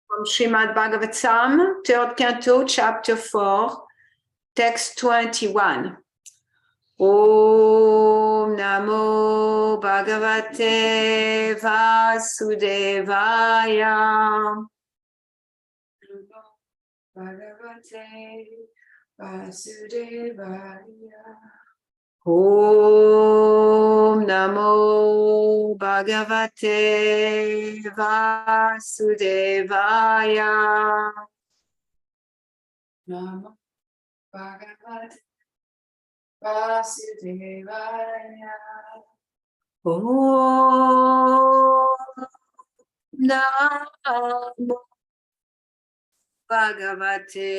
From Srimad Bhagavatam, 3rd Canto, Chapter 4, Text 21. Om Namo Bhagavate Vasudevaya. Bhagavate Vasudevaya. Om Namo Bhagavate Vasudevaya. Namo Bhagavate Vasudevaya. Om Namo Bhagavate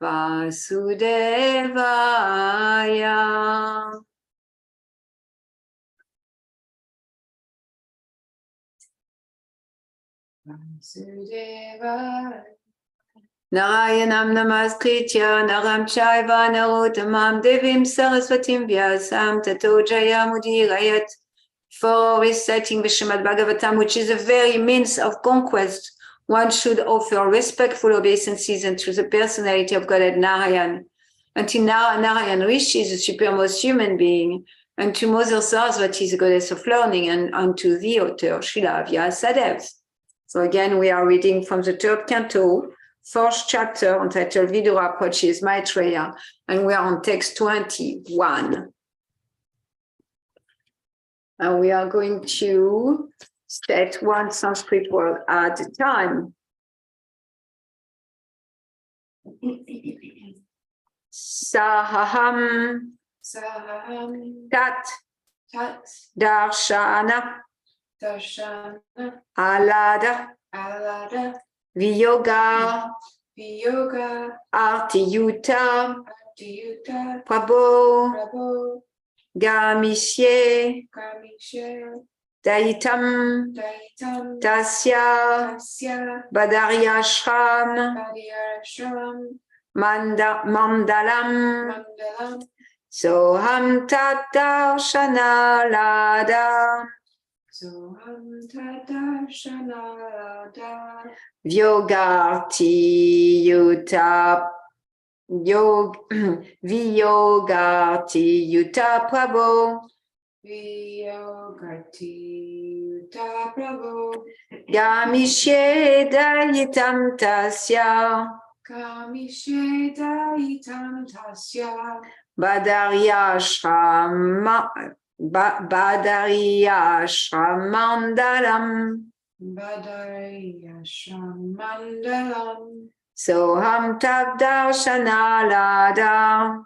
Vasudevaya. Vasudevaya. Narayanam namaskritya naram chaiva narottamam devim saraswatim vyasam tato jayamudirayat. For reciting the Srimad Bhagavatam, which is a very means of conquest, one should offer respectful obeisances unto the personality of Godhead Narayan. Until Narayan Rishi, the supermost human being, unto Mother Saraswati, the goddess of learning, and unto the author, Srila Vyasadeva. So again, we are reading from the 3rd Canto, 4th chapter, entitled Vidura Approaches Maitreya, and we are on text 21. And we are going to state one Sanskrit word at a time. Sahaham, Tat, Darshana, Alada, Viyoga, Artiyuta, Prabho, Gamisye, Daitam, Tasya, Badaryashram, Mandalam, Soham Tatarshana Lada, Vyogarti Yuta, Viyogarti Yuta Prabho, Gamishe Dayitam Tasya, Badariyashramandalam, Soham Tadarshanalada,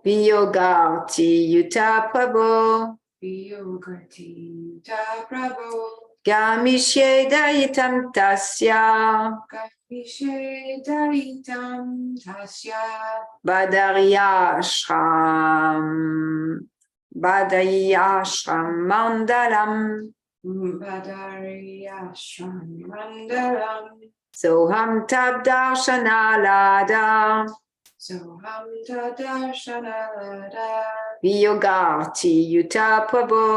Viyogarti Yuta Prabho, Gamishe Dayitam Tasya, Badariyashramandalam, Soham Tadarshanalada, Viyogarti Yuta Prabho,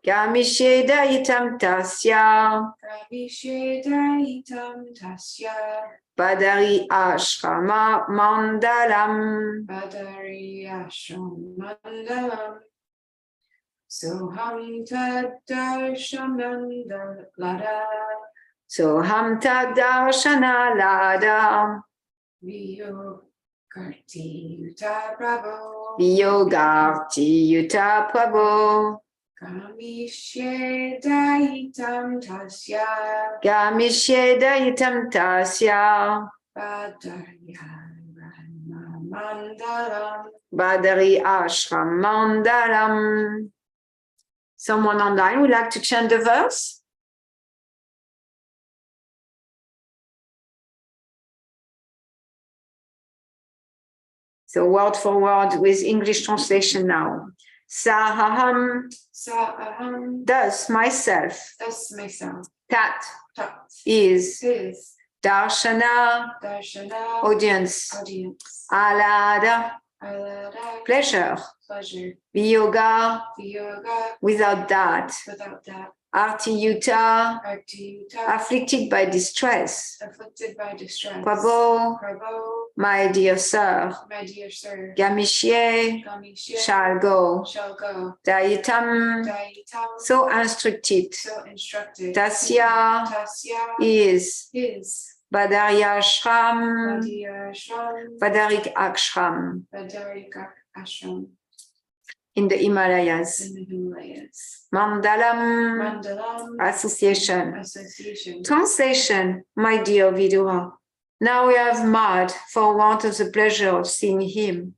Gamishe Dayitam Tasya, Badariyashramandalam, Soham Tadarshanalada, Viyogarti Yuta Prabho, Gamishe Dayitam Tasya, Badariyashramandalam. Someone online would like to chant the verse? So word for word with English translation now. Sahaham, thus myself. Tat, is. Darshana, audience. Alada, pleasure. pleasure. Viyoga, Viyoga, without that. without that. Artiyuta, Artiyuta, afflicted by distress. afflicted by distress. Prabhu, Prabhu, my dear sir. my dear sir. Gamishye Gamishe, shall go. shall go. Dayitam, Daitam, so instructed. so instructed. Tasya Tasya is is Badarya Ashram, Vadya Ashram, Badarik Akshram Vadarika Ashram in the Himalayas. in the Himalayas. Mandalam Mandalam Association. Association. Translation, my dear Vidura. Now we have mad for want of the pleasure of seeing him.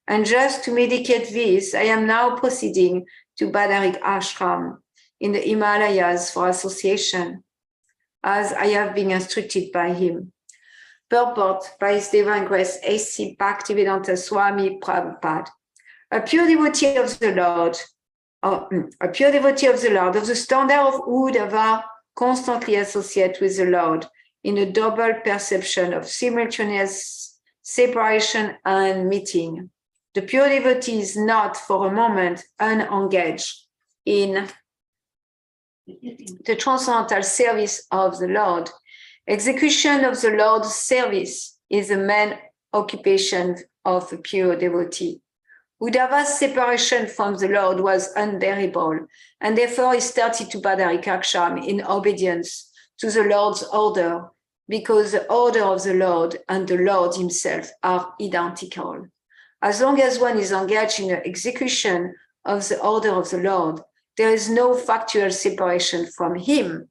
And just to medicate this, I am now proceeding to Badarik Ashram in the Himalayas for association, as I have been instructed by him. Purport by His Divine Grace A.C. Bhaktivedanta Swami Prabhupada. A pure devotee of the Lord, of the standard of Uddhava, constantly associate with the Lord in a double perception of simultaneous separation and meeting. The pure devotee is not for a moment unengaged in the transcendental service of the Lord. Execution of the Lord's service is the main occupation of a pure devotee. Uddhava's separation from the Lord was unbearable, and therefore he started to Badarikaksham in obedience to the Lord's order, because the order of the Lord and the Lord himself are identical. As long as one is engaged in the execution of the order of the Lord, there is no factual separation from him.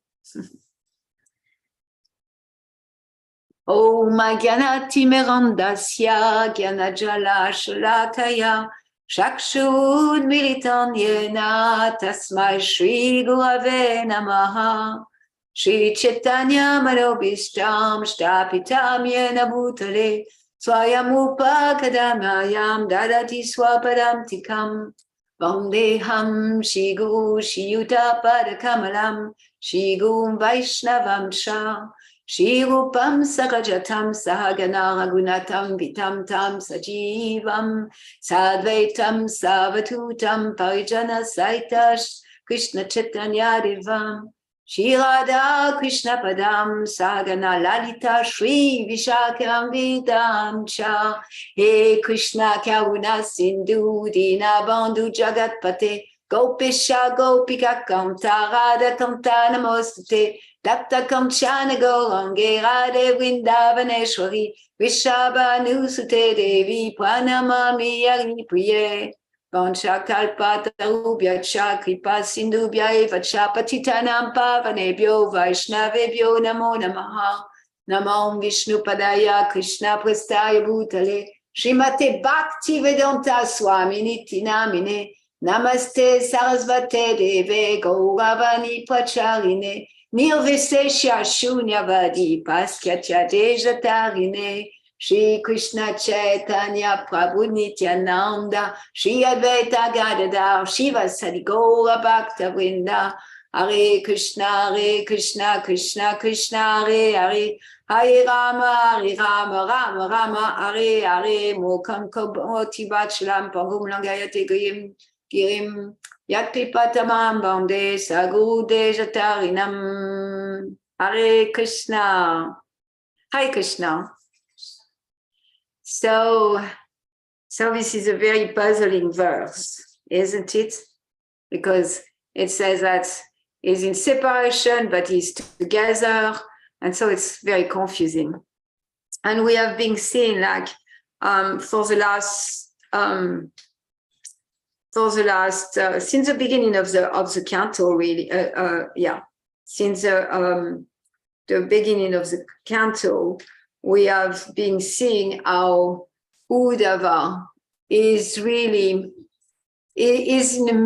Om Gyanati Merandasya Gyanajala Shalakaya Shakshud Militan Yena Tasmai Shri Gurave Namaha Shri Chaitanya Manobishtam Shtapitam Yena Bhutale Swayam Kadamyam Dadati Swapadam Tikam Vandeham Shri Guru Shri Yuta Padakamalam Shri Guru Vaishnavam Shah Shri Rupam Sakajatam Sahagana Ragunatam Vitam Tam Sajivam Sadvaitam Savatutam Parijana Saitash Krishna Chaitanya Devam Shri Radha Krishna Padam Sahagana Lalita Shri Vishakam Vidam Cha He Krishna Karuna Sindhu Dina Bandhu Jagatpate Gopisha Gopika Kanta Radha Kanta Namostate Dakta Kamchana Gorange Radhe Vrindavaneshwari Vishabhanusute Devi Pranamami Yagni Priye Vanchakalpa Tarubhyacha Kripa Sindhubhya Eva Patitanam Pavanebhyo Vaishnavebhyo Namo Namaha Namo Vishnu Padaya Krishna Prestaya Bhutale Srimate Bhakti Vedanta Swami Niti Namine Namaste Sarasvate Deve Gauravani Pracharine Nirvesesha Shunyavadi Paskatya Dejatarine Shri Krishna Chaitanya Prabhu Nityananda Shri Advaita Gadadhar Shiva Sadigora Bhakta Vrinda Hare Krishna Krishna Krishna Hare Hare Hare Rama Rama Rama Hare Hare Mokam Koboti Bachlam Pangum Langayate Girim Yakripatamam Bande Saguru Dejatarinam Hare Krishna. Hare Krishna. So this is a very puzzling verse, isn't it? Because it says that he's in separation, but he's together. And so it's very confusing. And we have been seeing like for the last since the beginning of the canto, really, since the beginning of the canto, we have been seeing how Uddhava is in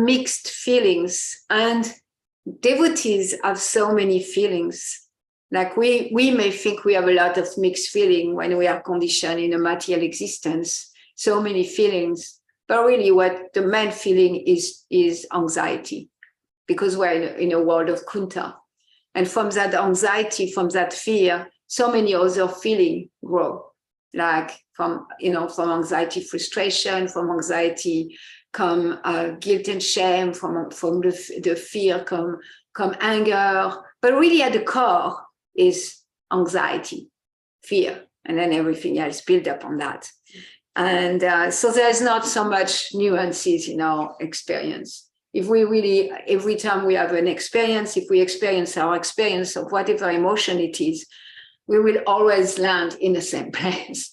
mixed feelings, and devotees have so many feelings. Like we may think we have a lot of mixed feeling when we are conditioned in a material existence, so many feelings. But really what the main feeling is anxiety, because we're in a world of kunta. And from that anxiety, from that fear, so many other feelings grow. like from anxiety, frustration, from anxiety come guilt and shame, from the fear come anger, but really at the core is anxiety, fear, and then everything else built up on that. And so there's not so much nuances in our experience. If we really, every time we have an experience, if we experience our experience of whatever emotion it is, we will always land in the same place.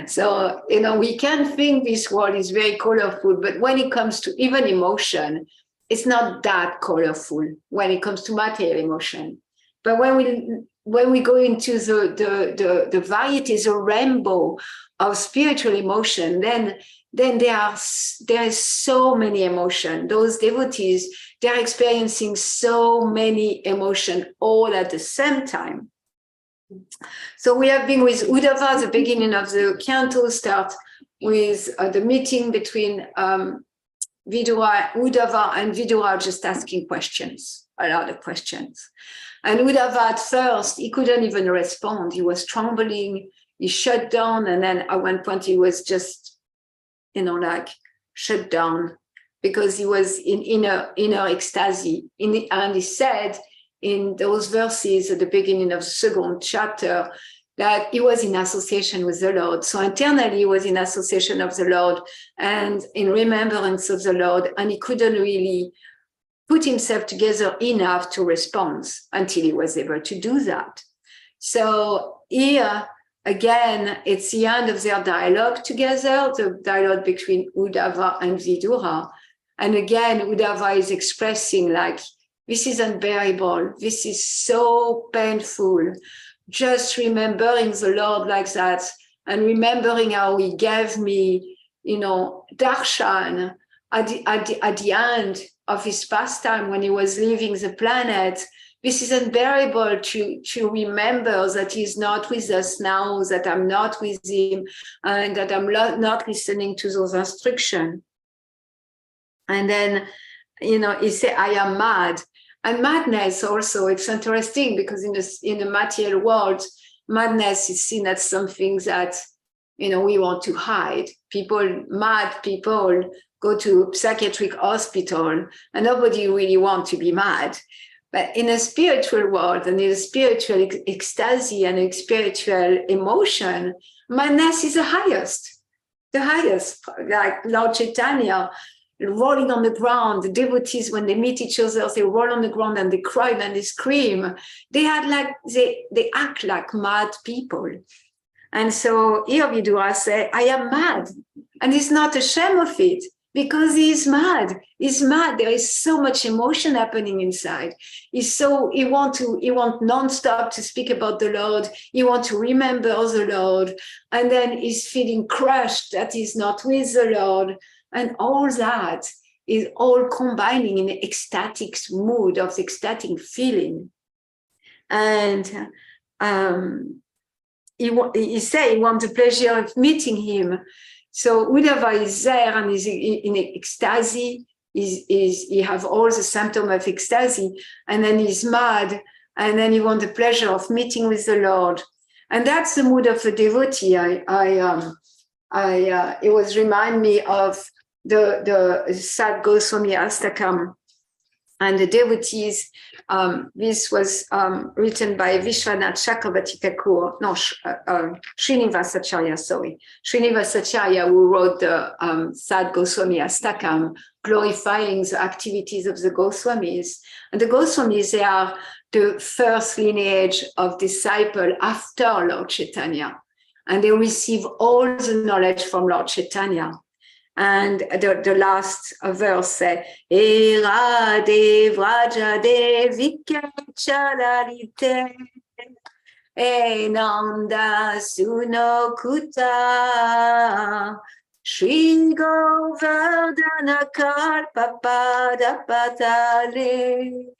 So, we can think this world is very colorful, but when it comes to even emotion, it's not that colorful when it comes to material emotion. But when we go into the varieties, a rainbow of spiritual emotion, then there is so many emotion. Those devotees, they're experiencing so many emotion all at the same time. So we have been with Uddhava, the beginning of the canto start with the meeting between Uddhava and Vidura, just asking questions, a lot of questions. And Uddhava at first, he couldn't even respond. He was trembling, he shut down, and then at one point he was just, like shut down because he was in inner ecstasy. And he said in those verses at the beginning of the second chapter that he was in association with the Lord. So internally he was in association of the Lord and in remembrance of the Lord, and he couldn't really put himself together enough to respond until he was able to do that. So here, again, it's the end of their dialogue together, the dialogue between Uddhava and Vidura. And again, Uddhava is expressing like, this is unbearable. This is so painful. Just remembering the Lord like that and remembering how he gave me, darshan at the end of his pastime when he was leaving the planet. This is unbearable to remember that he's not with us now, that I'm not with him, and that I'm not listening to those instructions. And then, he said, I am mad. And madness also, it's interesting because in the material world, madness is seen as something that, we want to hide. Mad people go to psychiatric hospital and nobody really wants to be mad. But in a spiritual world and in a spiritual ecstasy and a spiritual emotion, madness is the highest, like Lord Chaitanya, rolling on the ground. The devotees, when they meet each other, they roll on the ground and they cry and they scream. They act like mad people. And so here Vidura says, I am mad. And he's not ashamed of it because he is mad. He's mad. There is so much emotion happening inside. He wants nonstop to speak about the Lord. He wants to remember the Lord. And then he's feeling crushed that he's not with the Lord. And all that is all combining in an ecstatic mood of ecstatic feeling. And he said he wants the pleasure of meeting him. So Uddhava is there and is in ecstasy. He have all the symptoms of ecstasy, and then he's mad, and then he wants the pleasure of meeting with the Lord. And that's the mood of a devotee. It was remind me of the Sad Goswami Astakam and the devotees. This was written by Vishwanath Chakravarti Thakur, Srinivasacharya, Srinivasacharya, who wrote the Sad Goswami Astakam, glorifying the activities of the Goswamis. And the Goswamis, they are the first lineage of disciple after Lord Chaitanya. And they receive all the knowledge from Lord Chaitanya. And the last verse says, Era de vraja de vikechalalite enanda suno kuta Shri Govardhana Kalpapada Patale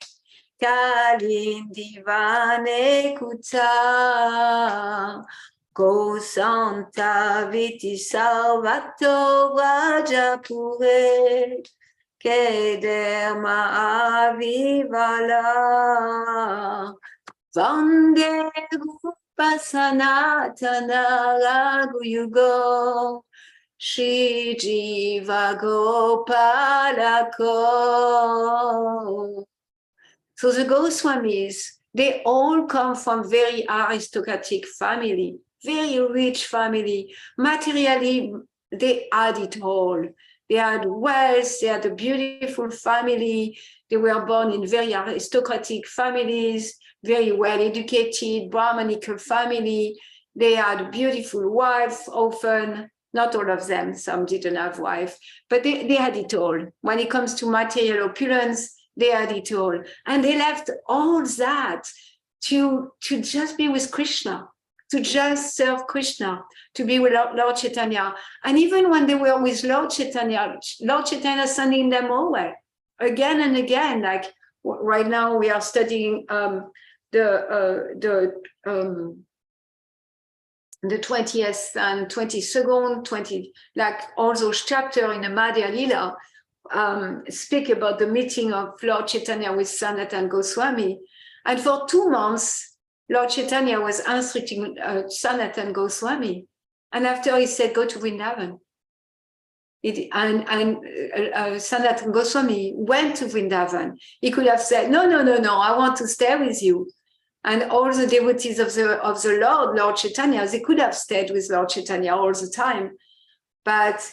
Kalindivane Kuta Go Santa Viti Salvato Vajapure Kederma Avivala Vande Pasanatana Raguyugo Shri Jiva Gopalako. So the Goswamis, they all come from very aristocratic family, very rich family. Materially, they had it all. They had wealth, they had a beautiful family. They were born in very aristocratic families, very well-educated, Brahmanical family. They had a beautiful wife, often, not all of them, some didn't have wife, but they had it all. When it comes to material opulence, they had it all. And they left all that to just be with Krishna, to just serve Krishna, to be with Lord Chaitanya. And even when they were with Lord Chaitanya sending them away again and again. Like right now we are studying the 20th and 22nd, like all those chapters in the Madhya Lila speak about the meeting of Lord Chaitanya with Sanatana Goswami. And for 2 months, Lord Chaitanya was instructing Sanatana Goswami. And after he said, go to Vrindavan. Sanatana Goswami went to Vrindavan. He could have said, no, I want to stay with you. And all the devotees of the Lord Chaitanya, they could have stayed with Lord Chaitanya all the time. But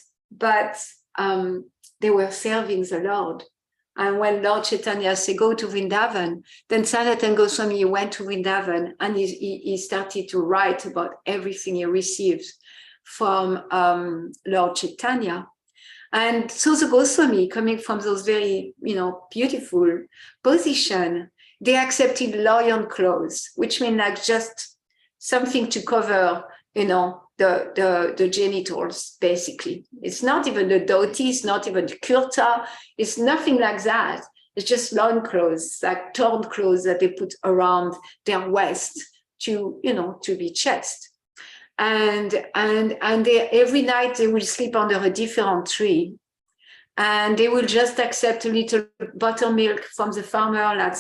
they were serving the Lord. And when Lord Chaitanya said, go to Vrindavan, then Sanatana Goswami went to Vrindavan and he started to write about everything he received from Lord Chaitanya. And so the Goswami, coming from those very, beautiful position, they accepted lion clothes, which mean like just something to cover, the genitals, basically. It's not even the dhoti, it's not even the kurta, it's nothing like that. It's just lion clothes, like torn clothes that they put around their waist to be chaste. And they, every night they will sleep under a different tree. And they will just accept a little buttermilk from the farmer, like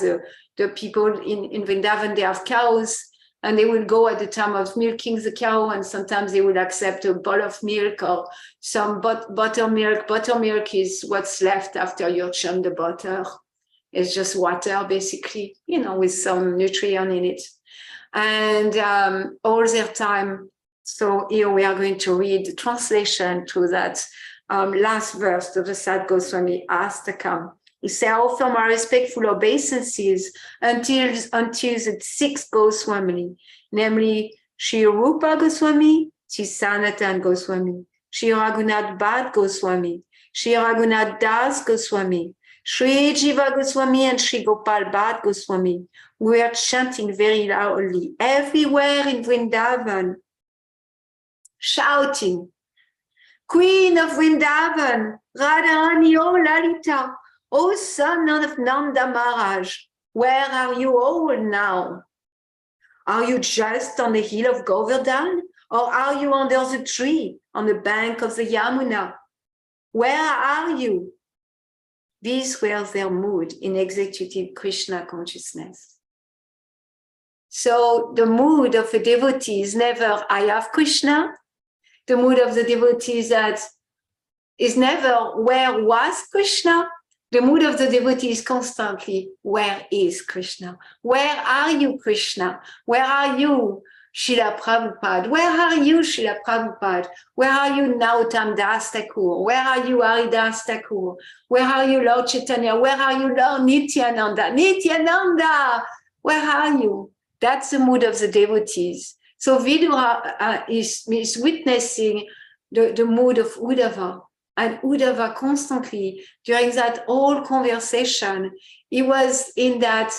the people in Vrindavan, they have cows, and they will go at the time of milking the cow, and sometimes they will accept a bowl of milk or some buttermilk. Buttermilk is what's left after you churn the butter. It's just water, basically, with some nutrient in it. And all their time. So here we are going to read the translation to that last verse of the Sad Goswami Astakam. He said, I offer my respectful obeisances until the 6th Goswami, namely Sri Rupa Goswami, Sri Sanatana Goswami, Sri Raghunath Bhatt Goswami, Sri Raghunath Das Goswami, Sri Jiva Goswami, and Sri Gopal Bhatt Goswami. We are chanting very loudly everywhere in Vrindavan, shouting, Queen of Vrindavan, Radharani, O Lalita, O son of Nanda Maharaj, where are you all now? Are you just on the hill of Govardhan, or are you under the tree on the bank of the Yamuna? Where are you? These were their mood in executing Krishna consciousness. So the mood of a devotee is never, I have Krishna. The mood of the devotee is never, where was Krishna? The mood of the devotee is constantly, where is Krishna? Where are you, Krishna? Where are you, Srila Prabhupada? Where are you, Srila Prabhupada? Where are you, Nautam Das Thakur? Where are you, Haridas Thakur? Where are you, Lord Chaitanya? Where are you, Lord Nityananda? Nityananda, where are you? That's the mood of the devotees. So Vidura is witnessing the mood of Uddhava. And Uddhava constantly, during that whole conversation, he was in that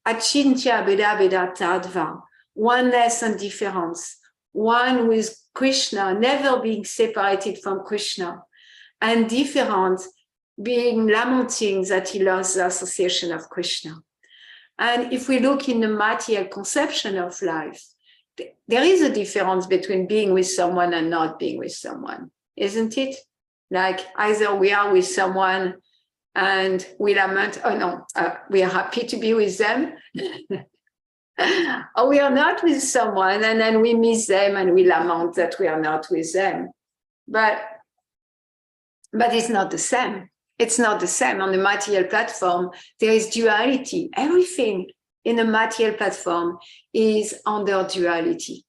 achintya beda beda tadva, oneness and difference, one with Krishna, never being separated from Krishna, and different, being lamenting that he lost the association of Krishna. And if we look in the material conception of life, there is a difference between being with someone and not being with someone, isn't it? Like either we are with someone and we lament, we are happy to be with them, we are not with someone and then we miss them and we lament that we are not with them. But it's not the same. It's not the same. On the material platform, there is duality. Everything in the material platform is under duality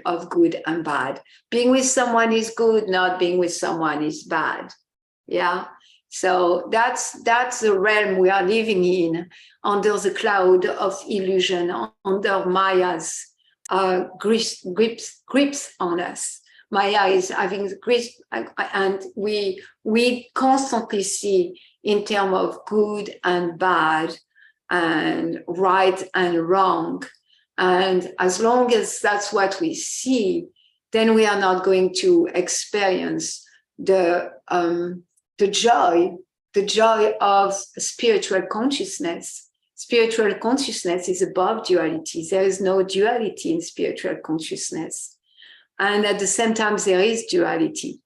of good and bad. Being with someone is good, not being with someone is bad. Yeah. So that's the realm we are living in, under the cloud of illusion, under Maya's grips on us. Maya is having grips, and we constantly see in terms of good and bad, and right and wrong. And as long as that's what we see, then we are not going to experience the joy of spiritual consciousness. Spiritual consciousness is above duality. There is no duality in spiritual consciousness. And at the same time, there is duality.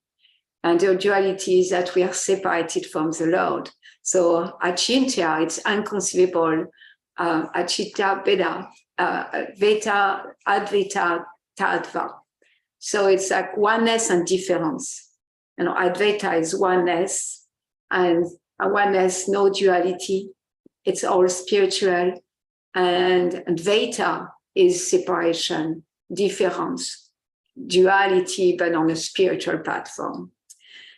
And the duality is that we are separated from the Lord. So Achintya, it's inconceivable. Achintya Veda, Veta, Advaita, Tattva. So it's like oneness and difference. You know, Advaita is oneness, and oneness, no duality. It's all spiritual. And Advaita is separation, difference, duality, but on a spiritual platform.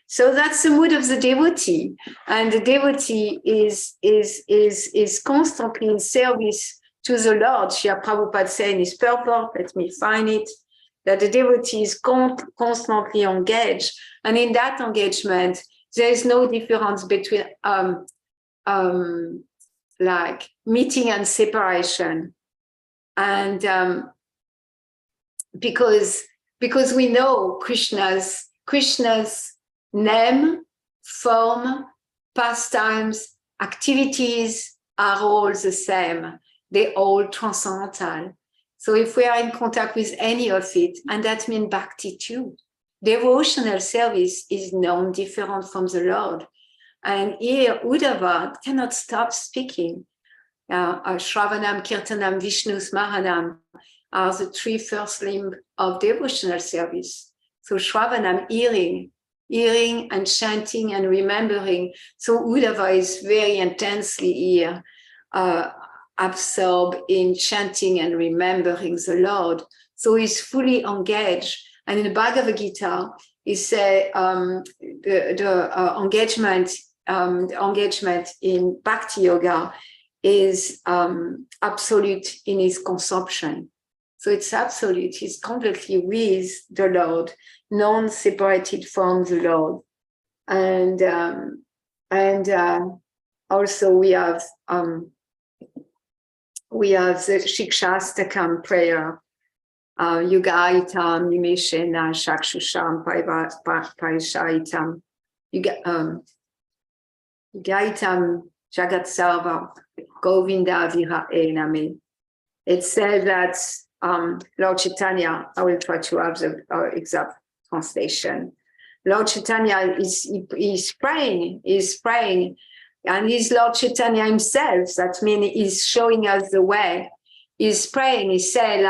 So that's the mood of the devotee. And the devotee is constantly in service to the Lord. Srila Prabhupada said in his purport, let me find it, that the devotee is constantly engaged. And in that engagement, there is no difference between like meeting and separation. And because we know Krishna's name, form, pastimes, activities are all the same. They're all transcendental. So if we are in contact with any of it, and that means bhakti too, devotional service is non-different from the Lord. And here, Uddhava cannot stop speaking. Shravanam, Kirtanam, Vishnu, Smaranam are the three first limbs of devotional service. So Shravanam, hearing and chanting and remembering. So Uddhava is very intensely here, absorbed in chanting and remembering the Lord. So he's fully engaged. And in the Bhagavad Gita, he said the engagement in Bhakti Yoga is absolute in his consumption. So it's absolute. He's completely with the Lord, non-separated from the Lord. And also we have the Shikshastakam prayer. Yugaitam, Nimeshena, Shakshusham, Parishaitam, Yugaitam, Jagat Sarva, Govinda Vira Ename. It says that Lord Chaitanya, I will try to have the exact translation. Lord Chaitanya is praying, and he's Lord Chaitanya himself. That means he's showing us the way. He's praying, he said,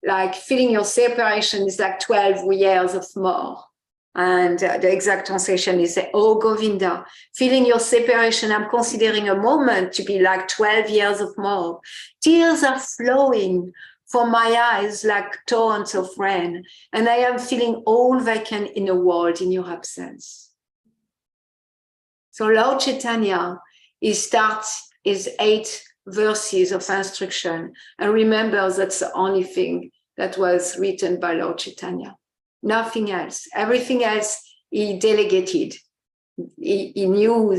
like feeling your separation is like 12 years of more. And the exact translation is, oh Govinda, feeling your separation, I'm considering a moment to be like 12 years of more. Tears are flowing from my eyes like torrents of rain, and I am feeling all vacant in the world in your absence. So Lord Chaitanya, he starts his 8 verses of instruction, and remember that's the only thing that was written by Lord Chaitanya. Nothing else. Everything else he delegated. He knew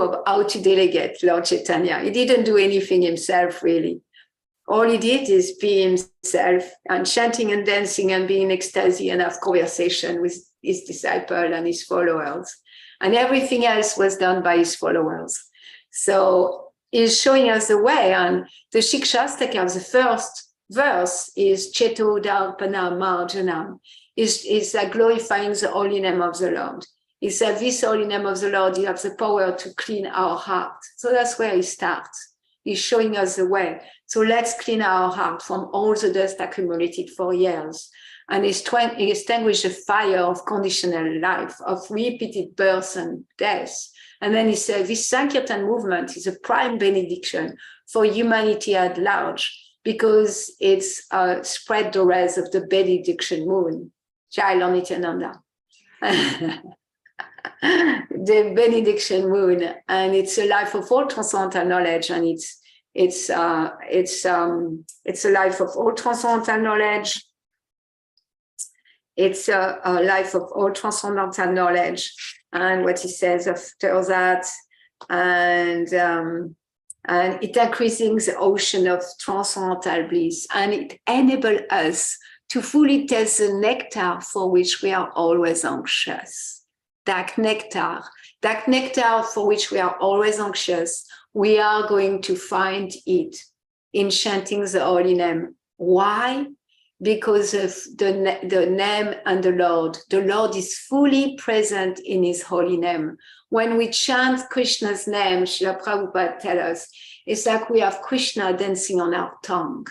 of how to delegate Lord Chaitanya. He didn't do anything himself, really. All he did is be himself and chanting and dancing and being in ecstasy and have conversation with his disciple and his followers. And everything else was done by his followers. So he's showing us the way. And the Shikshastaka, the first verse is Cheto Darpana Marjanam, is like glorifying the holy name of the Lord. He said, this holy name of the Lord, you have the power to clean our heart. So that's where he starts. He's showing us the way. So let's clean our heart from all the dust accumulated for years and extinguish the fire of conditional life, of repeated birth and death. And then he said, this Sankirtan movement is a prime benediction for humanity at large because it's spread the rays of the benediction moon. Jai Nityananda. The benediction moon, and it's a life of all transcendental knowledge, and it's a life of all transcendental knowledge. It's a life of all transcendental knowledge, and what he says after that, and it increasing the ocean of transcendental bliss, and it enables us to fully taste the nectar for which we are always anxious. That nectar for which we are always anxious, we are going to find it in chanting the holy name. Why? Because of the name and the Lord. The Lord is fully present in his holy name. When we chant Krishna's name, Srila Prabhupada tells us, it's like we have Krishna dancing on our tongue.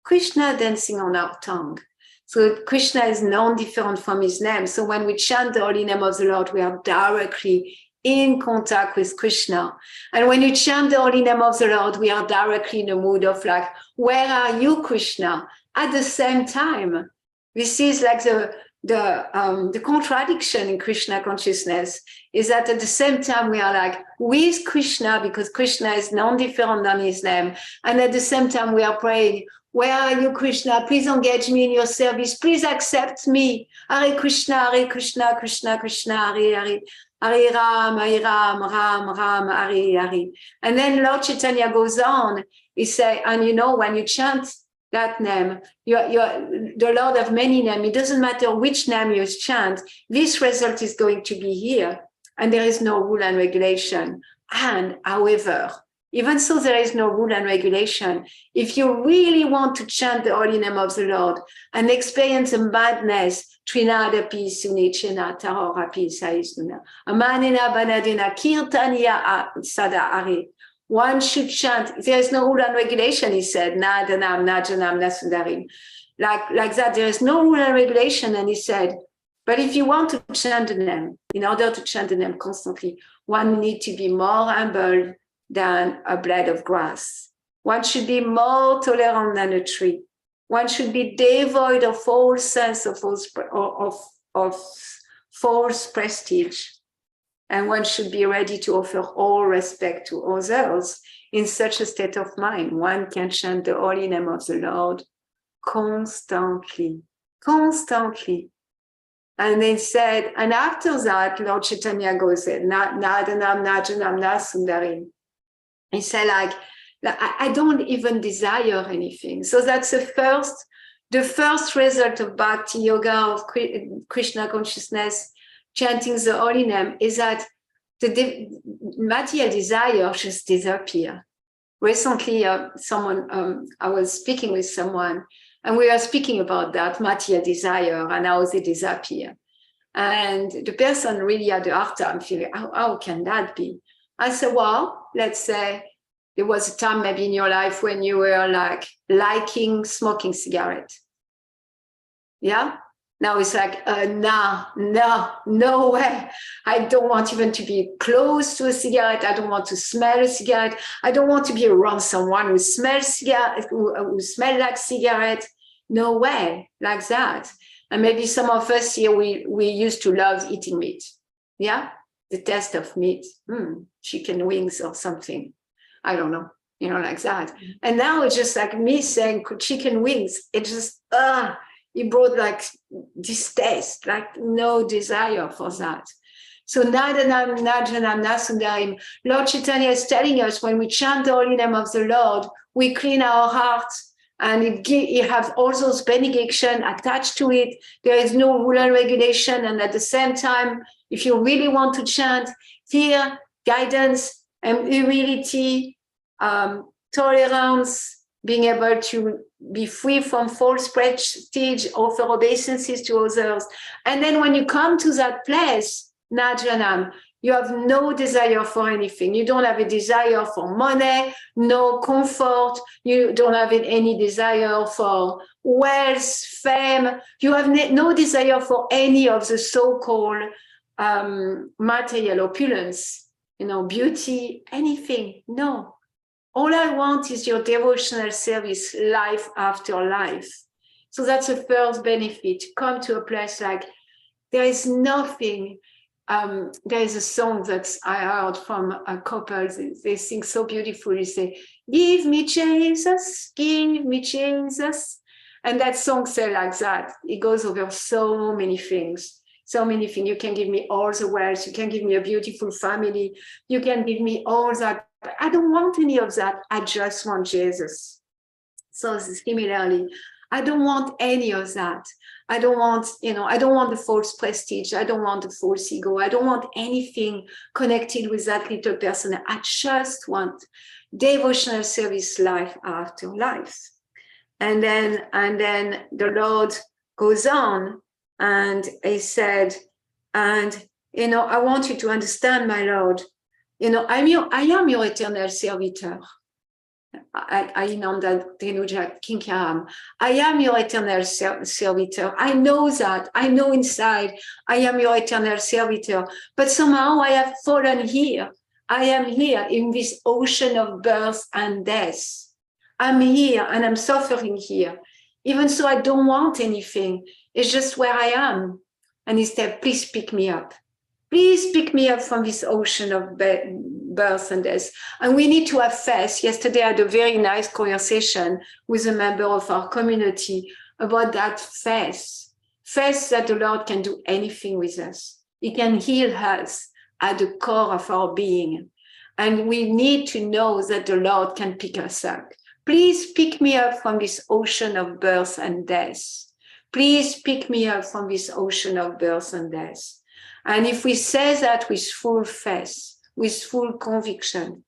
Krishna dancing on our tongue. So Krishna is non-different from his name. So when we chant the holy name of the Lord, we are directly in contact with Krishna. And when you chant the holy name of the Lord, we are directly in a mood of like, where are you, Krishna? At the same time, this is like the contradiction in Krishna consciousness is that at the same time we are like with Krishna because Krishna is non-different than his name. And at the same time we are praying, where are you, Krishna? Please engage me in your service. Please accept me. Hare Krishna, Krishna, Krishna, Hare Hare. Hare Ram, Ram, Hare Hare. And then Lord Chaitanya goes on. He says, and you know, when you chant that name, you're the Lord of many names. It doesn't matter which name you chant. This result is going to be here. And there is no rule and regulation. And however, even so, there is no rule and regulation. If you really want to chant the holy name of the Lord and experience the madness, Trinadapi Sunichena Tahorapi Saisuna, Amanina Banadina Kirtania Sada Are. One should chant. There is no rule and regulation, he said. Nadanam, Najanam, Nasundarim. Like that, there is no rule and regulation. And he said, but if you want to chant the name, in order to chant the name constantly, one needs to be more humble than a blade of grass. One should be more tolerant than a tree. One should be devoid of all sense of false prestige. And one should be ready to offer all respect to others. In such a state of mind, one can chant the holy name of the Lord constantly. And they said, and after that, Lord Chaitanya goes, Nadanam, Najanam, Nasundarim. He said, like, I don't even desire anything. So that's the first result of Bhakti Yoga, of Krishna consciousness, chanting the holy name, is that the material desire just disappear. Recently, I was speaking with someone, and we were speaking about that material desire and how they disappear. And the person really had a hard time feeling, how can that be? I said, well, let's say there was a time maybe in your life when you were like liking smoking cigarette. Yeah? Now it's like, no way. I don't want even to be close to a cigarette. I don't want to smell a cigarette. I don't want to be around someone who smells like cigarette. No way, like that. And maybe some of us here, we used to love eating meat. Yeah? The taste of meat, chicken wings or something. I don't know, like that. And now it's just like me saying chicken wings. It just, it brought like distaste, like no desire for that. So Nadanam, Najanam, Nasundarim. Lord Chaitanya is telling us when we chant the holy name of the Lord, we clean our hearts. And it has all those benedictions attached to it. There is no rule and regulation. And at the same time, if you really want to chant, fear, guidance, and humility, tolerance, being able to be free from false prestige, offer obeisances to others. And then when you come to that place, Najanam. You have no desire for anything. You don't have a desire for money, no comfort. You don't have any desire for wealth, fame. You have no desire for any of the so-called material opulence, beauty, anything. No. All I want is your devotional service, life after life. So that's the first benefit. Come to a place like there is nothing. There is a song that I heard from a couple. They sing so beautifully. They say, "Give me Jesus, give me Jesus," and that song says like that. It goes over so many things. So many things. You can give me all the wealth. You can give me a beautiful family. You can give me all that. But I don't want any of that. I just want Jesus. So similarly, I don't want any of that. I don't want, I don't want the false prestige. I don't want the false ego. I don't want anything connected with that little person. I just want devotional service, life after life. And then the Lord goes on and he said, and, I want you to understand, my Lord, I am your eternal servitor. I am your eternal servitor. I know that. I know inside I am your eternal servitor. But somehow I have fallen here. I am here in this ocean of birth and death. I'm here and I'm suffering here. Even so, I don't want anything. It's just where I am. And he said, please pick me up. Please pick me up from this ocean of birth and death. And we need to have faith. Yesterday, I had a very nice conversation with a member of our community about that faith. Faith that the Lord can do anything with us. He can heal us at the core of our being. And we need to know that the Lord can pick us up. Please pick me up from this ocean of birth and death. Please pick me up from this ocean of birth and death. And if we say that with full faith, with full conviction,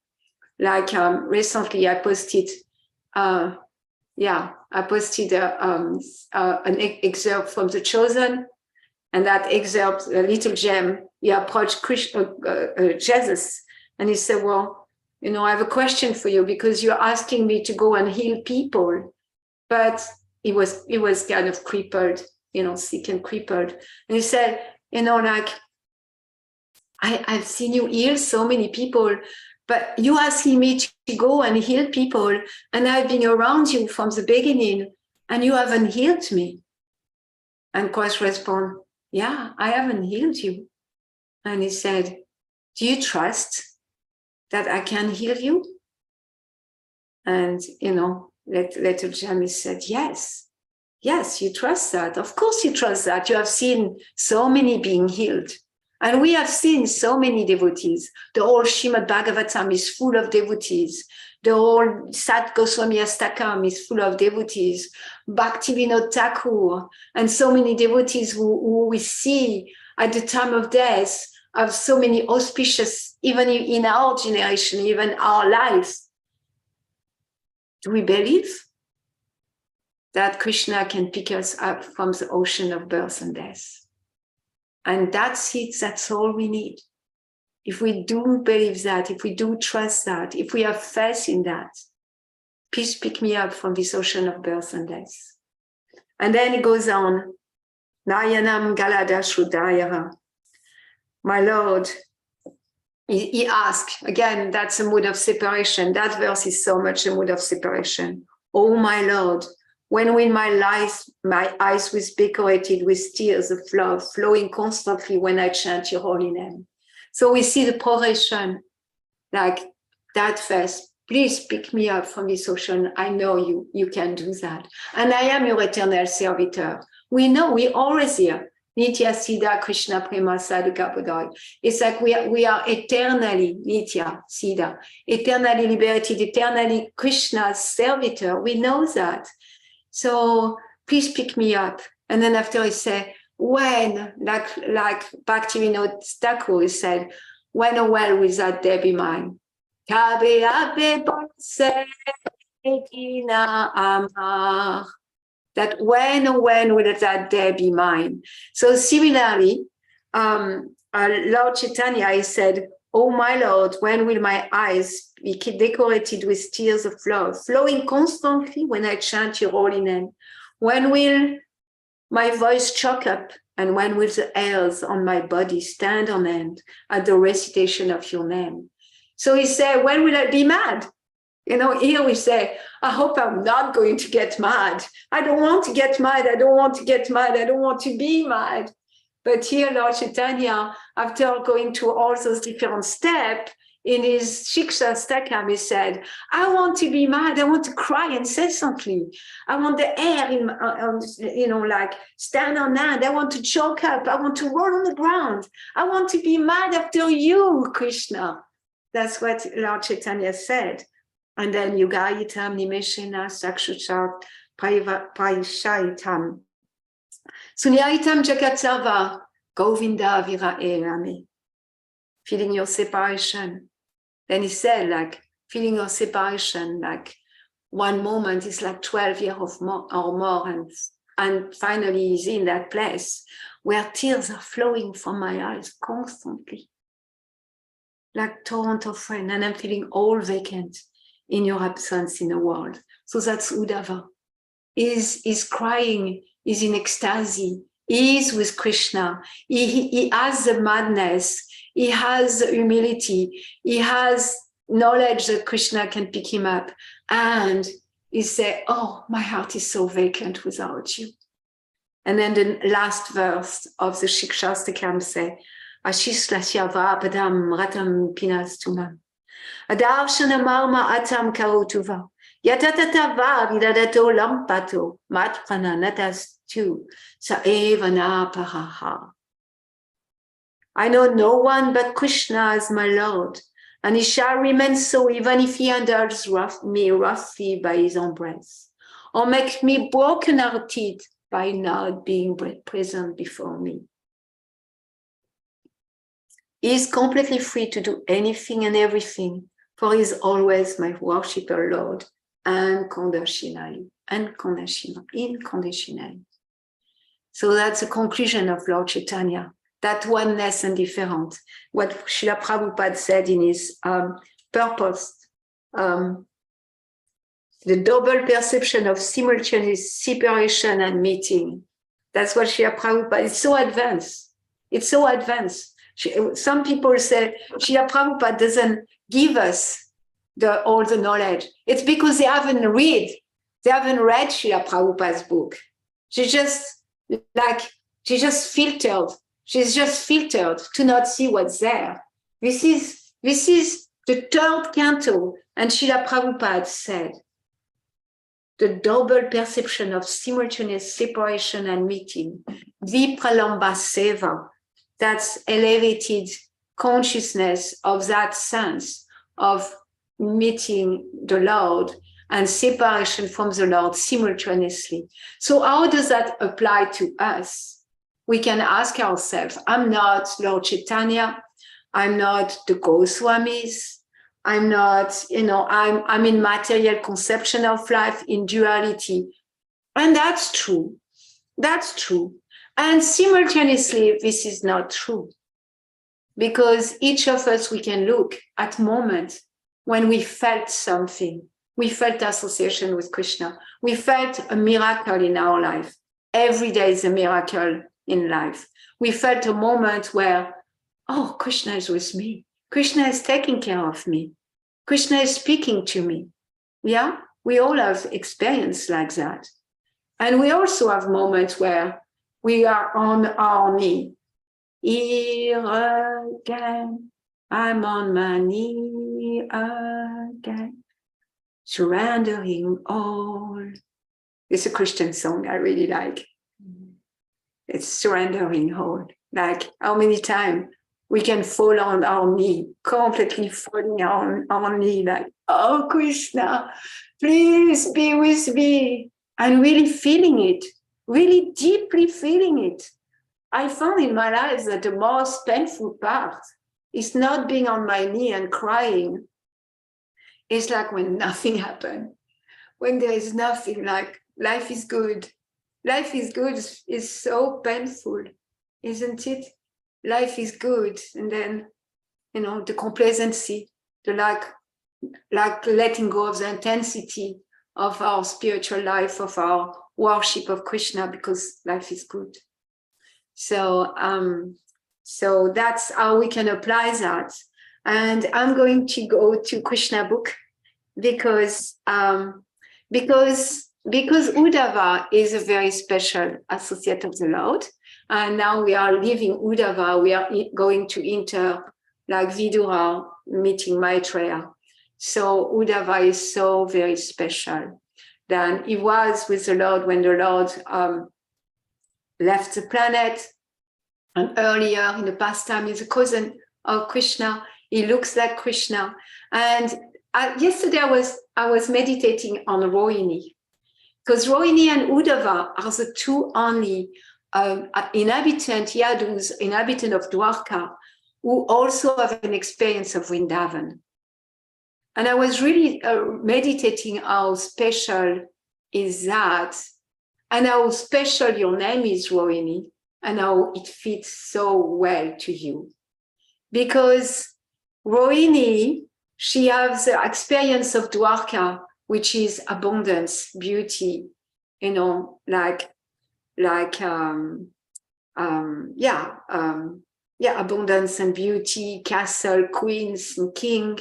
like recently I posted, an excerpt from The Chosen, and that excerpt, a little gem, he approached Jesus, and he said, well, I have a question for you because you're asking me to go and heal people, but he was kind of crippled, sick and crippled, and he said, I've seen you heal so many people, but you asking me to go and heal people, and I've been around you from the beginning, and you haven't healed me. And Christ responded, yeah, I haven't healed you. And he said, do you trust that I can heal you? And, little Jamie said, yes, you trust that. Of course you trust that. You have seen so many being healed. And we have seen so many devotees. The whole Srimad Bhagavatam is full of devotees. The whole Sat Goswami Astakam is full of devotees. Bhaktivinoda Thakur, and so many devotees who we see at the time of death have so many auspicious, even in our generation, even our life. Do we believe that Krishna can pick us up from the ocean of birth and death? And that's it, that's all we need. If we do believe that, if we do trust that, if we have faith in that, please pick me up from this ocean of birth and death. And then it goes on, Nayanam Galada Shrudayara. My Lord, he asked, again, that's a mood of separation. That verse is so much a mood of separation. Oh, my Lord, when will my eyes was decorated with tears of love flowing constantly when I chant your holy name. So we see the progression, like that verse. Please pick me up from this ocean. I know you can do that. And I am your eternal servitor. We know, we always hear, Nitya Siddha Krishna Prema Sadhuka Bodhai. It's like we are eternally Nitya Siddha, eternally liberated, eternally Krishna's servitor. We know that. So please pick me up. And then after he said, when, like Bhaktivinoda Thakur, he said, when or well will that day be mine? That when or when will that day be mine? So similarly, Lord Chaitanya, he said, "Oh my Lord, when will my eyes be decorated with tears of love, flowing constantly when I chant your holy name? When will my voice choke up, and when will the hairs on my body stand on end at the recitation of your name?" So he said, when will I be mad? Here we say, I hope I'm not going to get mad. I don't want to get mad. I don't want to get mad. I don't want to be mad. But here, Lord Chaitanya, after going through all those different steps, in his Shiksha Stakam, he said, I want to be mad. I want to cry incessantly. I want the air, like stand on end. I want to choke up. I want to roll on the ground. I want to be mad after you, Krishna. That's what Lord Chaitanya said. And then Yugayitam Nimeshena Sakshuchat Paishaitam. Sunyaitam Jagatsava Govinda Viraerami. Feeling your separation. Then he said, like, feeling your separation, like one moment is like 12 years or more. And finally he's in that place where tears are flowing from my eyes constantly. Like torrent of rain. And I'm feeling all vacant in your absence in the world. So that's Uddhava. He's crying, he's in ecstasy, he is with Krishna, he has the madness, he has the humility, he has knowledge that Krishna can pick him up, and he says, oh, my heart is so vacant without you. And then the last verse of the Shikshastakam says, Ashislashyava padam ratam pinastumam. Adarshana marma atam karotuva. Yatatatava vidadato lampato matprana natastu saevana paraha. I know no one but Krishna as my Lord, and he shall remain so even if he indulges me roughly by his embrace, or makes me broken-hearted by not being present before me. He is completely free to do anything and everything, for he is always my worshipper Lord, unconditionally. So that's the conclusion of Lord Chaitanya, that oneness and different. What Srila Prabhupada said in his purpose, the double perception of simultaneous separation and meeting. That's what Srila Prabhupada, it's so advanced. It's so advanced. Some people say Srila Prabhupada doesn't give us all the knowledge. It's because they haven't read Srila Prabhupada's book. She's just filtered. She's just filtered to not see what's there. This is the third canto, and Srila Prabhupada said, the double perception of simultaneous separation and meeting, Vipralamba Seva, that's elevated consciousness of that sense of meeting the Lord and separation from the Lord simultaneously. So how does that apply to us? We can ask ourselves, I'm not Lord Chaitanya, I'm not the Goswamis, I'm not, I'm in material conception of life, in duality. And that's true. That's true. And simultaneously, this is not true. Because each of us, we can look at moments when we felt something. We felt association with Krishna. We felt a miracle in our life. Every day is a miracle in life. We felt a moment where, oh, Krishna is with me. Krishna is taking care of me. Krishna is speaking to me. Yeah, we all have experience like that. And we also have moments where we are on our knee. Here again, I'm on my knee again, surrendering all. It's a Christian song I really like. It's surrendering all. Like how many times we can fall on our knee, completely falling on our knee, like, oh, Krishna, please be with me. And really feeling it, really deeply feeling it. I found in my life that the most painful part is not being on my knee and crying. It's like when nothing happened, when there is nothing, like life is good. Life is good is so painful, isn't it? life is good. And then, the complacency, the like letting go of the intensity of our spiritual life, of our worship of Krishna, because life is good. So that's how we can apply that. And I'm going to go to Krishna book because Uddhava is a very special associate of the Lord. And now we are leaving Uddhava. We are going to enter like Vidura meeting Maitreya. So Uddhava is so very special. Then he was with the Lord when the Lord left the planet. And earlier in the past time, he's a cousin of Krishna. He looks like Krishna. And yesterday I was meditating on Rohini, because Rohini and Uddhava are the two only inhabitants of Dwarka, who also have an experience of Vrindavan. And I was really meditating how special is that, and how special your name is, Rohini, and how it fits so well to you. Because Rohini, she has the experience of Dwarka, which is abundance, beauty, abundance and beauty, castle, queens and king,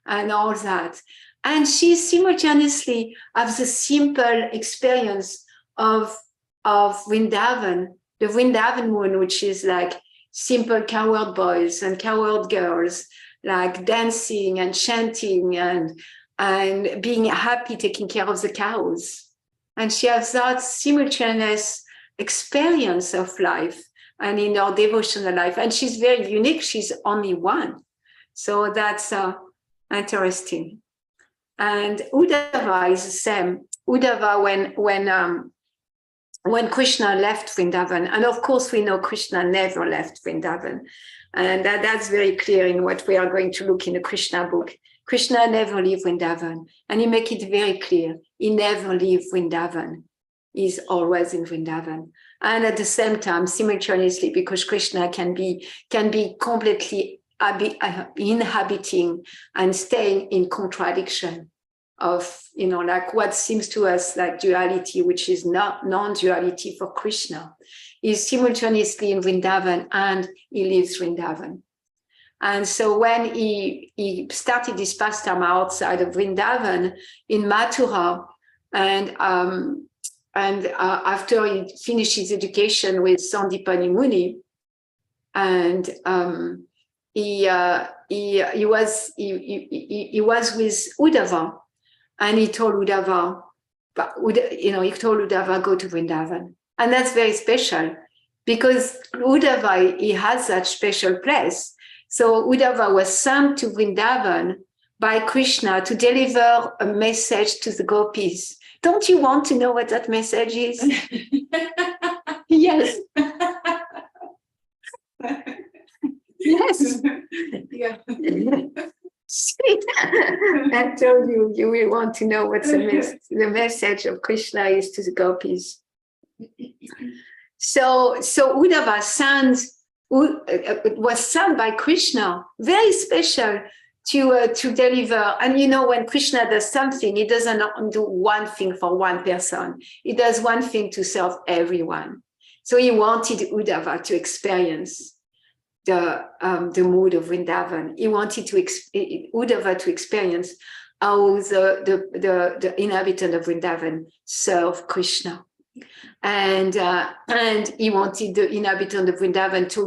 and all that. And she simultaneously has the simple experience of Vrindavan, the Vrindavan moon, which is like simple cowherd boys and cowherd girls, like dancing and chanting and being happy, taking care of the cows. And she has that simultaneous experience of life and in her devotional life. And she's very unique. She's only one. So that's interesting. And Uddhava is the same. Uddhava, when Krishna left Vrindavan, and of course we know Krishna never left Vrindavan, and that's very clear in what we are going to look in the Krishna book. Krishna never left Vrindavan, and he make it very clear. He never left Vrindavan. He's always in Vrindavan. And at the same time, simultaneously, because Krishna can be completely inhabiting and staying in contradiction of, like what seems to us like duality, which is not non-duality for Krishna, is simultaneously in Vrindavan and he lives Vrindavan. And so when he started his pastime outside of Vrindavan in Mathura, and after he finished his education with Sandipani Muni, and he was with Uddhava, and he told Uddhava, go to Vrindavan. And that's very special because Uddhava, he has that special place. So Uddhava was sent to Vrindavan by Krishna to deliver a message to the gopis. Don't you want to know what that message is? Yes. Yes. Yeah. Sweet. I told you, you will want to know what the message of Krishna is to the gopis. So Uddhava was sent by Krishna, very special to deliver. And when Krishna does something, he doesn't do one thing for one person. He does one thing to serve everyone. So he wanted Uddhava to experience the mood of Vrindavan. He wanted Uddhava to experience how the inhabitant of Vrindavan serve Krishna, and he wanted the inhabitant of Vrindavan to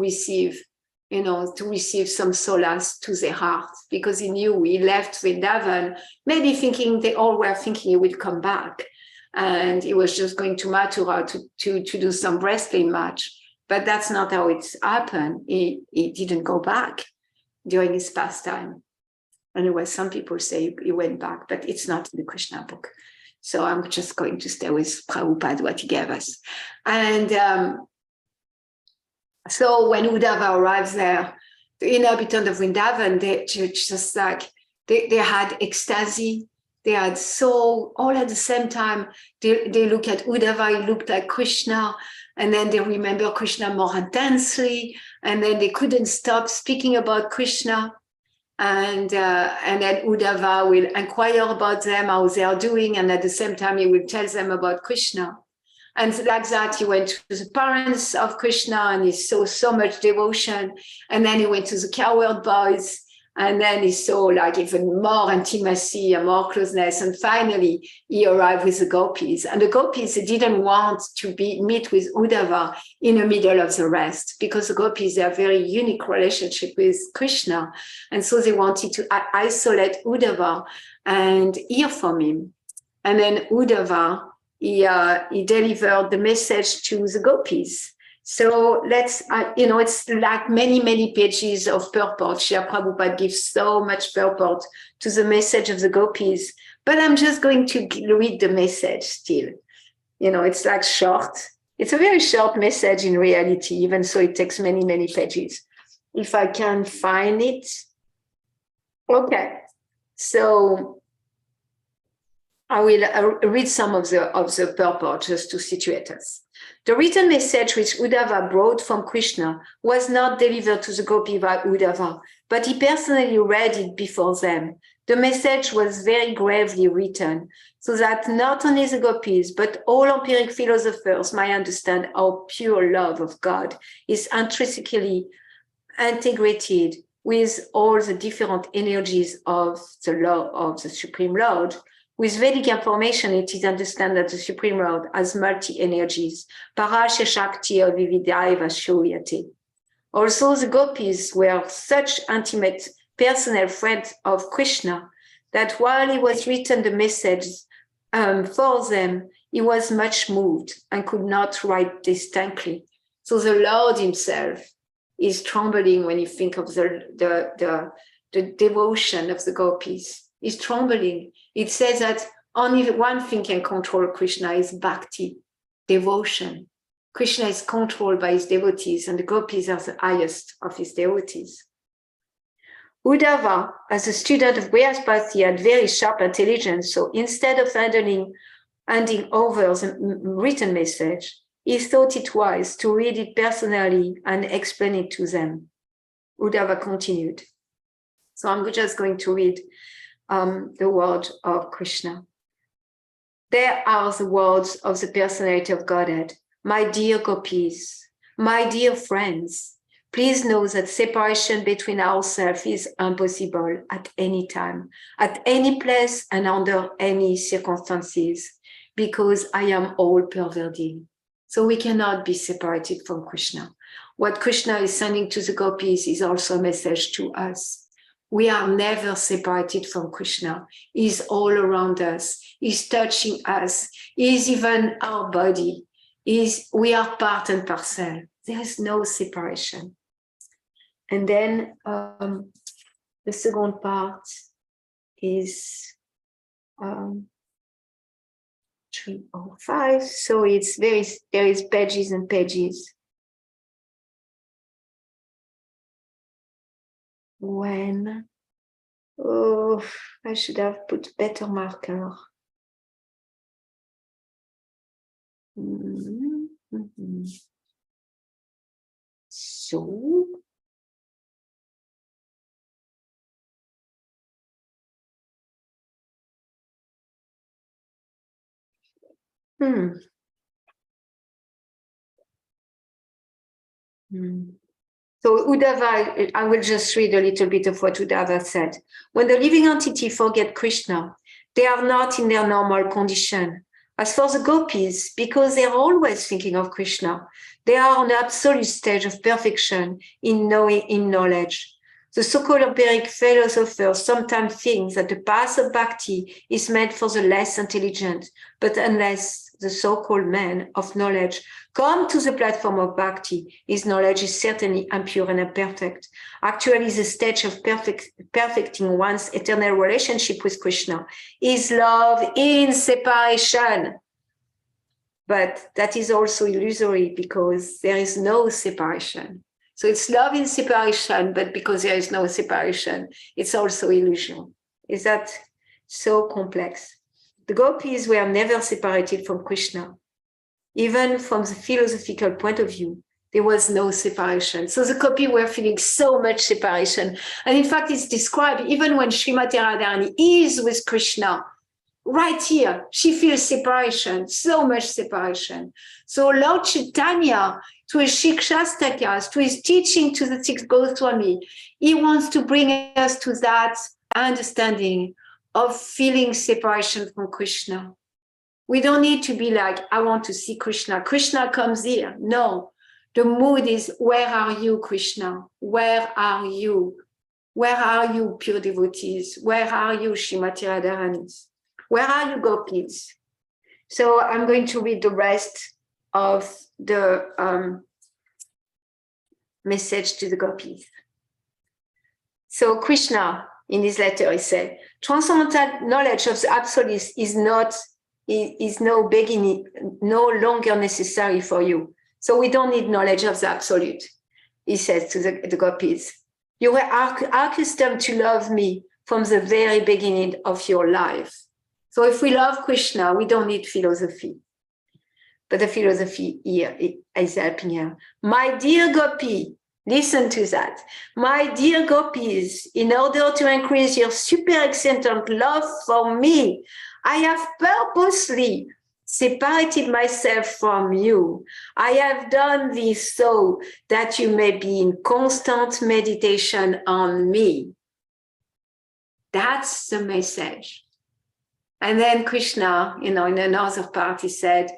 receive some solace to their heart, because he knew he left Vrindavan, maybe thinking they all were thinking he would come back, and he was just going to Mathura to do some wrestling match. But that's not how it's happened. He didn't go back during his pastime. Anyway, some people say he went back, but it's not in the Krishna book. So I'm just going to stay with Prabhupada, what he gave us. And so when Uddhava arrives there, the inhabitant of Vrindavan, they had ecstasy. They had all at the same time. They look at Uddhava, he looked like Krishna. and then they remember Krishna more intensely, and then they couldn't stop speaking about Krishna. And then Uddhava will inquire about them, how they are doing, and at the same time he will tell them about Krishna. And like that, he went to the parents of Krishna and he saw so much devotion. And then he went to the cowherd boys, and then he saw like even more intimacy and more closeness. And finally, he arrived with the gopis. And the gopis, they didn't want to meet with Uddhava in the middle of the rest, because the gopis have a very unique relationship with Krishna. And so they wanted to isolate Uddhava and hear from him. And then Uddhava, he delivered the message to the gopis. So let's, it's like many, many pages of purport. Srila Prabhupada gives so much purport to the message of the gopis, but I'm just going to read the message still. It's like short. It's a very short message in reality, even so it takes many, many pages. If I can find it. Okay, so I will read some of the purport just to situate us. The written message which Uddhava brought from Krishna was not delivered to the gopi by Uddhava, but he personally read it before them. The message was very gravely written, so that not only the gopis, but all empiric philosophers might understand how pure love of God is intrinsically integrated with all the different energies of the Lord, of the Supreme Lord. With Vedic information, it is understood that the Supreme Lord has multi-energies, Parasya Shakti Vividaiva Shoyate. Also, the gopis were such intimate personal friends of Krishna that while he was written the message for them, he was much moved and could not write distinctly. So the Lord himself is trembling when you think of the devotion of the gopis. He's trembling. It says that only one thing can control Krishna is bhakti, devotion. Krishna is controlled by his devotees, and the gopis are the highest of his devotees. Uddhava, as a student of Brihaspati, had very sharp intelligence, so instead of handing over the written message, he thought it wise to read it personally and explain it to them. Uddhava continued. So I'm just going to read the words of Krishna. There are the words of the personality of Godhead. My dear gopis, my dear friends, please know that separation between ourselves is impossible at any time, at any place, and under any circumstances, because I am all pervading. So we cannot be separated from Krishna. What Krishna is sending to the gopis is also a message to us. We are never separated from Krishna. He's all around us. He's touching us. He's even our body. We are part and parcel. There is no separation. And then the second part is 305. So there is pages and pages. When, I should have put better marker. So, So Uddhava, I will just read a little bit of what Uddhava said. When the living entity forget Krishna, they are not in their normal condition. As for the gopis, because they are always thinking of Krishna, they are on the absolute stage of perfection in knowledge. The so-called empiric philosophers sometimes think that the path of bhakti is meant for the less intelligent, but unless the so-called man of knowledge come to the platform of bhakti, his knowledge is certainly impure and imperfect. Actually, the stage of perfecting one's eternal relationship with Krishna is love in separation. But that is also illusory because there is no separation. So it's love in separation, but because there is no separation, it's also illusion. Is that so complex? The gopis were never separated from Krishna. even from the philosophical point of view, there was no separation. So the copy were feeling so much separation. And in fact, it's described even when Srimati Radharani is with Krishna, right here, she feels separation, so much separation. So Lord Chaitanya, to his Shikshastakas, to his teaching to the six Goswami, he wants to bring us to that understanding of feeling separation from Krishna. We don't need to be like, I want to see Krishna. Krishna comes here. No, the mood is, where are you, Krishna? Where are you? Where are you, pure devotees? Where are you, Srimati Radharani? Where are you, gopis? So I'm going to read the rest of the message to the gopis. So Krishna, in his letter, he said, transcendental knowledge of the absolute is no beginning, no longer necessary for you. So we don't need knowledge of the absolute, he says to the gopis. You were accustomed to love me from the very beginning of your life. So if we love Krishna, we don't need philosophy. But the philosophy here is helping her. My dear gopi, listen to that. My dear gopis, in order to increase your super excitant love for me, I have purposely separated myself from you. I have done this so that you may be in constant meditation on me. That's the message. And then Krishna, in another part, he said,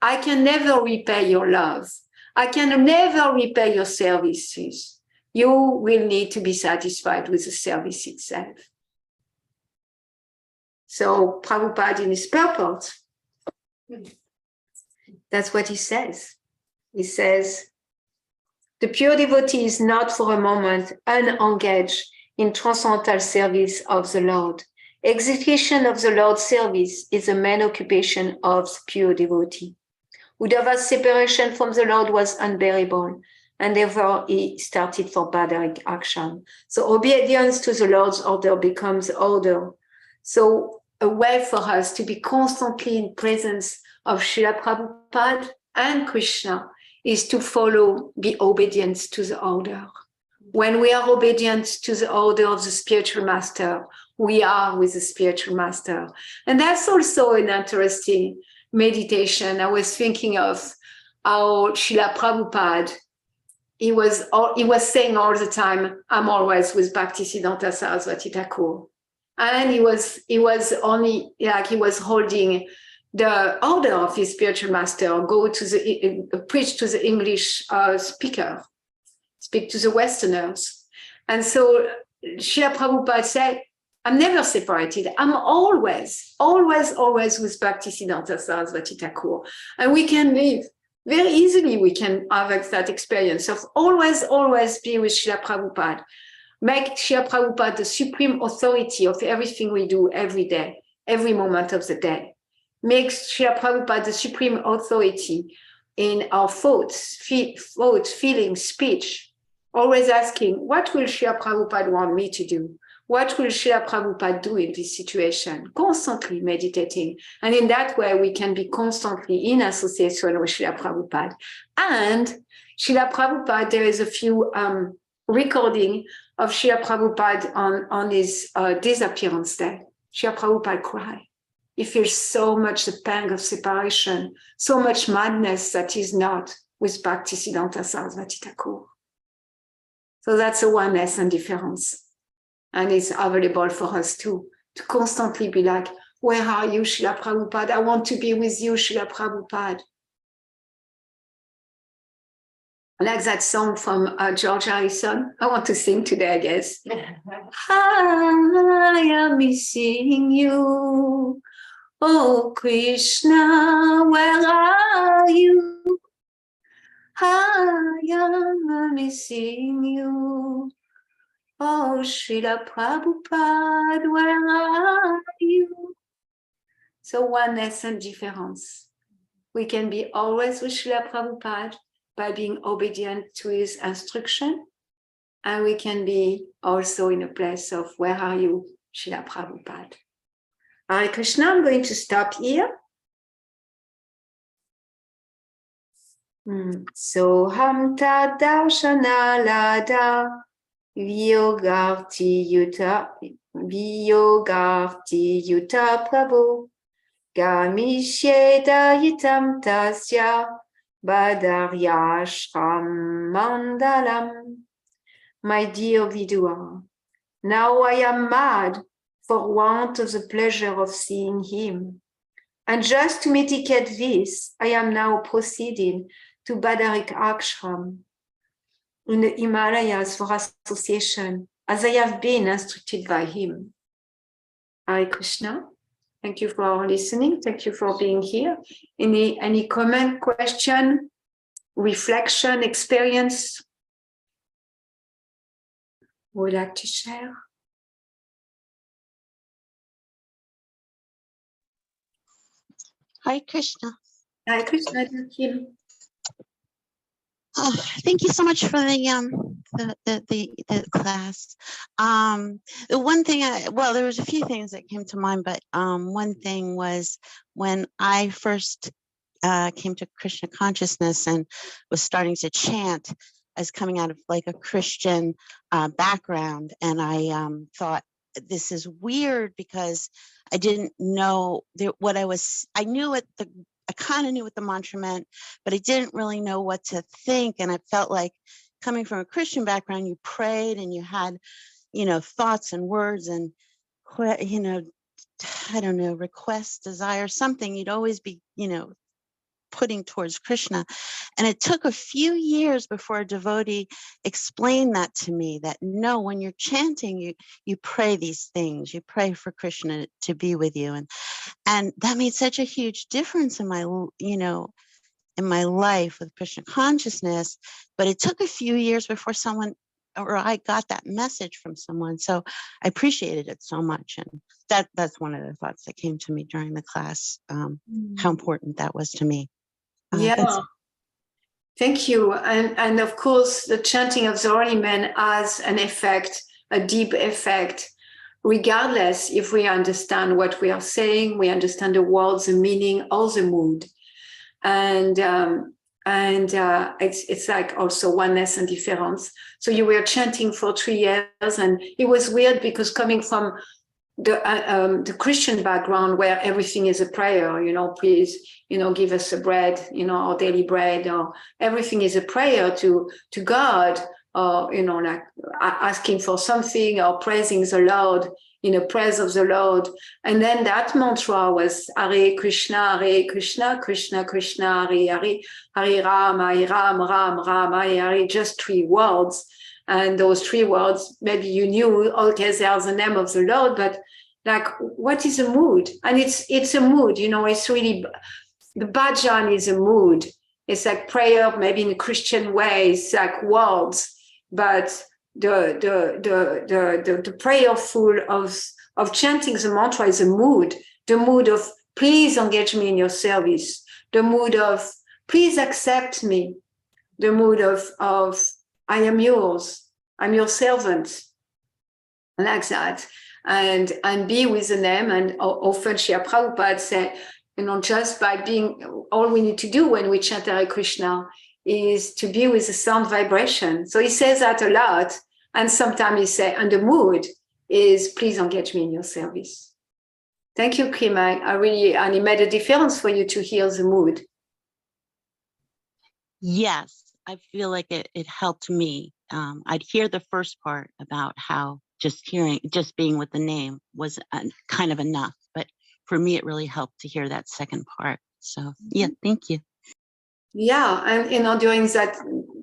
I can never repay your love. I can never repay your services. You will need to be satisfied with the service itself. So Prabhupada in his purport, that's what he says. He says, the pure devotee is not for a moment unengaged in transcendental service of the Lord. Execution of the Lord's service is the main occupation of the pure devotee. Uddhava's separation from the Lord was unbearable, and therefore he started for bad action. So obedience to the Lord's order becomes order. So a way for us to be constantly in presence of Srila Prabhupada and Krishna is to be obedient to the order. When we are obedient to the order of the spiritual master, we are with the spiritual master. And that's also an interesting meditation. I was thinking of how Srila Prabhupada, he was saying all the time, I'm always with Bhaktisiddhanta Saraswati Thakur. And he was only like he was holding the order of his spiritual master, go to preach to the English speaker, speak to the Westerners. And so Srila Prabhupada said, I'm never separated. I'm always with Bhaktisiddhanta Saraswati Thakur. And we can live very easily. We can have that experience of always be with Srila Prabhupada. Make Srila Prabhupada the supreme authority of everything we do every day, every moment of the day. Make Srila Prabhupada the supreme authority in our thoughts, feelings, speech. Always asking, what will Srila Prabhupada want me to do? What will Srila Prabhupada do in this situation? Constantly meditating. And in that way, we can be constantly in association with Srila Prabhupada. And Srila Prabhupada, there is a few recording of Srila Prabhupada on his disappearance day. Srila Prabhupada cried. He feels so much the pang of separation, so much madness that he's not with Bhaktisiddhanta Saraswati Thakur. So that's a oneness and difference. And it's available for us too, to constantly be like, where are you, Srila Prabhupada? I want to be with you, Srila Prabhupada. Like that song from George Harrison. I want to sing today, I guess. I am missing you. Oh, Krishna, where are you? I am missing you. Oh, Srila Prabhupada, where are you? So oneness and difference. We can be always with Srila Prabhupada by being obedient to his instruction. And we can be also in a place of, where are you, Srila Prabhupada? Hare Krishna, I'm going to stop here. Soham tad darshana lada Vyogarti yuta prabhu Gamishe dayitam tasya Badaryashram mandalam. My dear Vidua, now I am mad for want of the pleasure of seeing him. And just to mitigate this, I am now proceeding to Badarik Ashram in the Himalayas for association, as I have been instructed by him. Hare Krishna. Thank you for listening. Thank you for being here. Any comment, question, reflection, experience would like to share? Hare Krishna. Hare Krishna, Kim. Oh, thank you so much for the class. The one thing there was a few things that came to mind, but one thing was when I first came to Krishna consciousness and was starting to chant, as coming out of like a Christian background, and I thought, this is weird because I didn't know what I was. I knew what I kind of knew what the mantra meant, but I didn't really know what to think. And I felt like, coming from a Christian background, you prayed and you had, thoughts and words and, I don't know, requests, desire, something. You'd always be, putting towards Krishna. And it took a few years before a devotee explained that to me, that no, when you're chanting, you pray these things, you pray for Krishna to be with you. And that made such a huge difference in my, in my life with Krishna consciousness. But it took a few years before I got that message from someone. So I appreciated it so much. And that's one of the thoughts that came to me during the class, how important that was to me. Yeah. Thank you. And of course, the chanting of the Holy Man has an effect, a deep effect, regardless if we understand what we are saying, we understand the words, the meaning, or the mood. And it's like also oneness and difference. So you were chanting for 3 years, and it was weird because coming from the Christian background where everything is a prayer, please, give us the bread, our daily bread, or everything is a prayer to God, or, like asking for something or praising the Lord, praise of the Lord. And then that mantra was Hare Krishna, Krishna Krishna, Hare Hare, Hare Rama, Ram, Hare Hare, just 3 words. And those 3 words, maybe you knew, okay, they are the name of the Lord, but like, what is a mood? And it's a mood, it's really, the bhajan is a mood. It's like prayer, maybe in a Christian way, it's like words, but the prayerful of chanting the mantra is a mood, the mood of please engage me in your service, the mood of please accept me, the mood of I am yours, I'm your servant, like that, and be with the name. And often Srila Prabhupada said, just by being, all we need to do when we chant Hare Krishna is to be with the sound vibration. So he says that a lot, and sometimes he says, and the mood is please engage me in your service. Thank you, Kim. I really, and it made a difference for you to hear the mood. Yes, I feel like it helped me. I'd hear the first part about how just being with the name was kind of enough. But for me, it really helped to hear that second part. So yeah, thank you. Yeah, and during that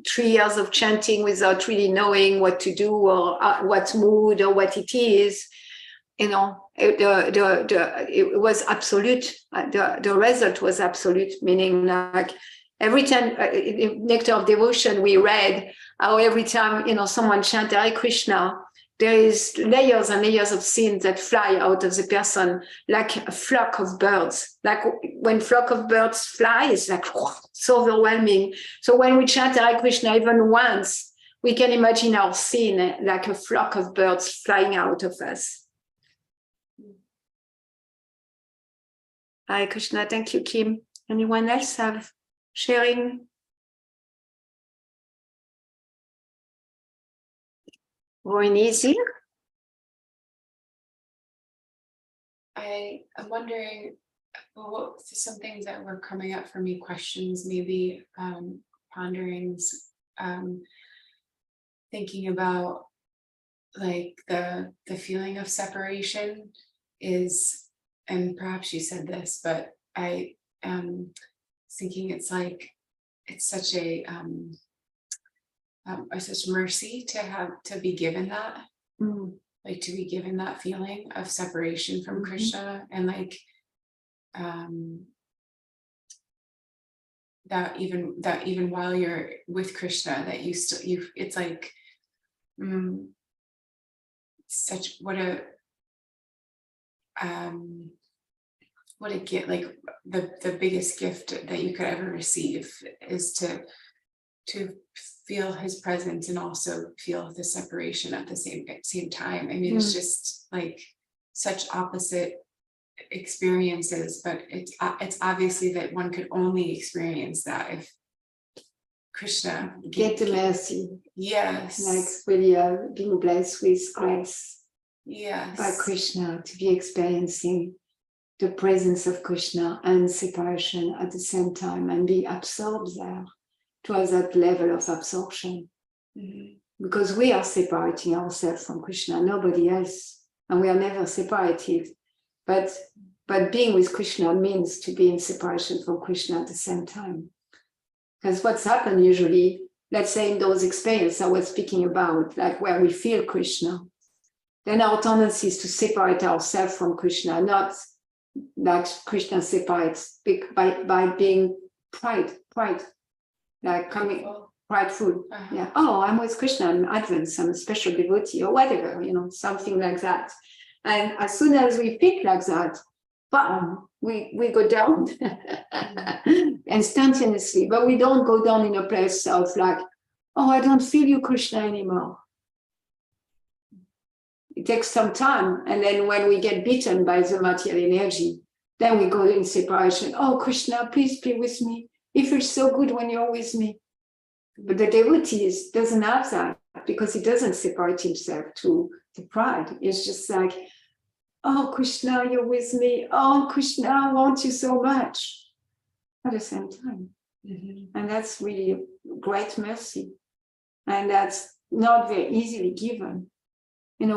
3 years of chanting without really knowing what to do or what mood or what it is, it was absolute. The result was absolute, meaning like every time in Nectar of Devotion we read how every time someone chant Hare Krishna, there is layers and layers of sin that fly out of the person like a flock of birds. Like when flock of birds fly, it's like so overwhelming. So when we chant Hare Krishna even once, we can imagine our sin like a flock of birds flying out of us. Hare Krishna, thank you, Kim. Anyone else have sharing Going easier? I'm wondering, well, some things that were coming up for me, questions, maybe ponderings, thinking about like the feeling of separation is, and perhaps you said this, but I am thinking it's like it's such such mercy to be given that, like to be given that feeling of separation from Krishna, and like that even while you're with Krishna, that you it's like such what a gift, like the biggest gift that you could ever receive is to feel his presence and also feel the separation at the same time. I mean, it's just like such opposite experiences, but it's obviously that one could only experience that if Krishna Get the mercy. Yes. Like really being blessed with grace. Yes. By Krishna, to be experiencing the presence of Krishna and separation at the same time and be absorbed there, to have that level of absorption. Because we are separating ourselves from Krishna, nobody else, and we are never separated. But being with Krishna means to be in separation from Krishna at the same time. Because what's happened usually, let's say in those experiences I was speaking about, like where we feel Krishna, then our tendency is to separate ourselves from Krishna, not like Krishna separates by being pride, like coming prideful. Yeah. Oh, I'm with Krishna, I'm advanced, I'm a special devotee, or whatever, something like that. And as soon as we think like that, bam, we go down instantaneously. But we don't go down in a place of like, oh, I don't feel you, Krishna, anymore. It takes some time, and then when we get beaten by the material energy, then we go in separation. Oh, Krishna, please be with me. It feels so good when you're with me. But the devotee doesn't have that, because he doesn't separate himself to pride. It's just like, oh, Krishna, you're with me. Oh, Krishna, I want you so much at the same time. And that's really great mercy. And that's not very easily given.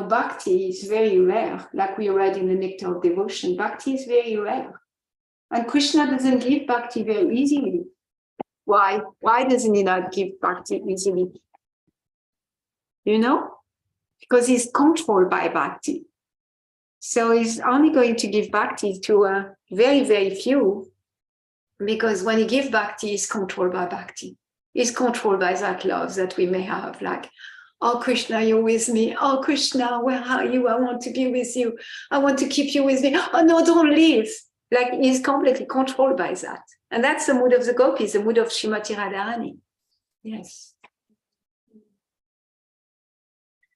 Bhakti is very rare, like we read in the Nectar of Devotion. Bhakti is very rare. And Krishna doesn't give bhakti very easily. Why? Why doesn't he not give bhakti easily? Because he's controlled by bhakti. So he's only going to give bhakti to very, very few, because when he gives bhakti, he's controlled by bhakti. He's controlled by that love that we may have, like, oh, Krishna, you're with me. Oh, Krishna, where are you? I want to be with you. I want to keep you with me. Oh, no, don't leave. Like, he's completely controlled by that. And that's the mood of the gopis, the mood of Srimati Radharani. Yes.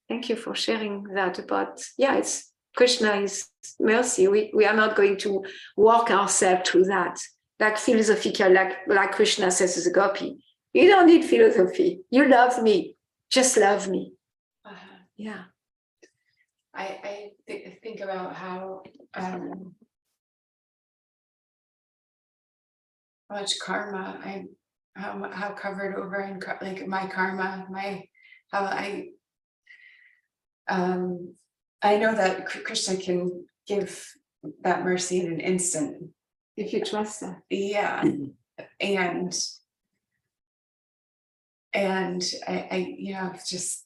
Thank you for sharing that about, it's Krishna is mercy. We are not going to walk ourselves through that. Like philosophical, like Krishna says to the gopi. You don't need philosophy. You love me. Just love me. Yeah. I think about how much karma how covered over in like my karma, how I know that Krishna can give that mercy in an instant if you trust that. Yeah. And I just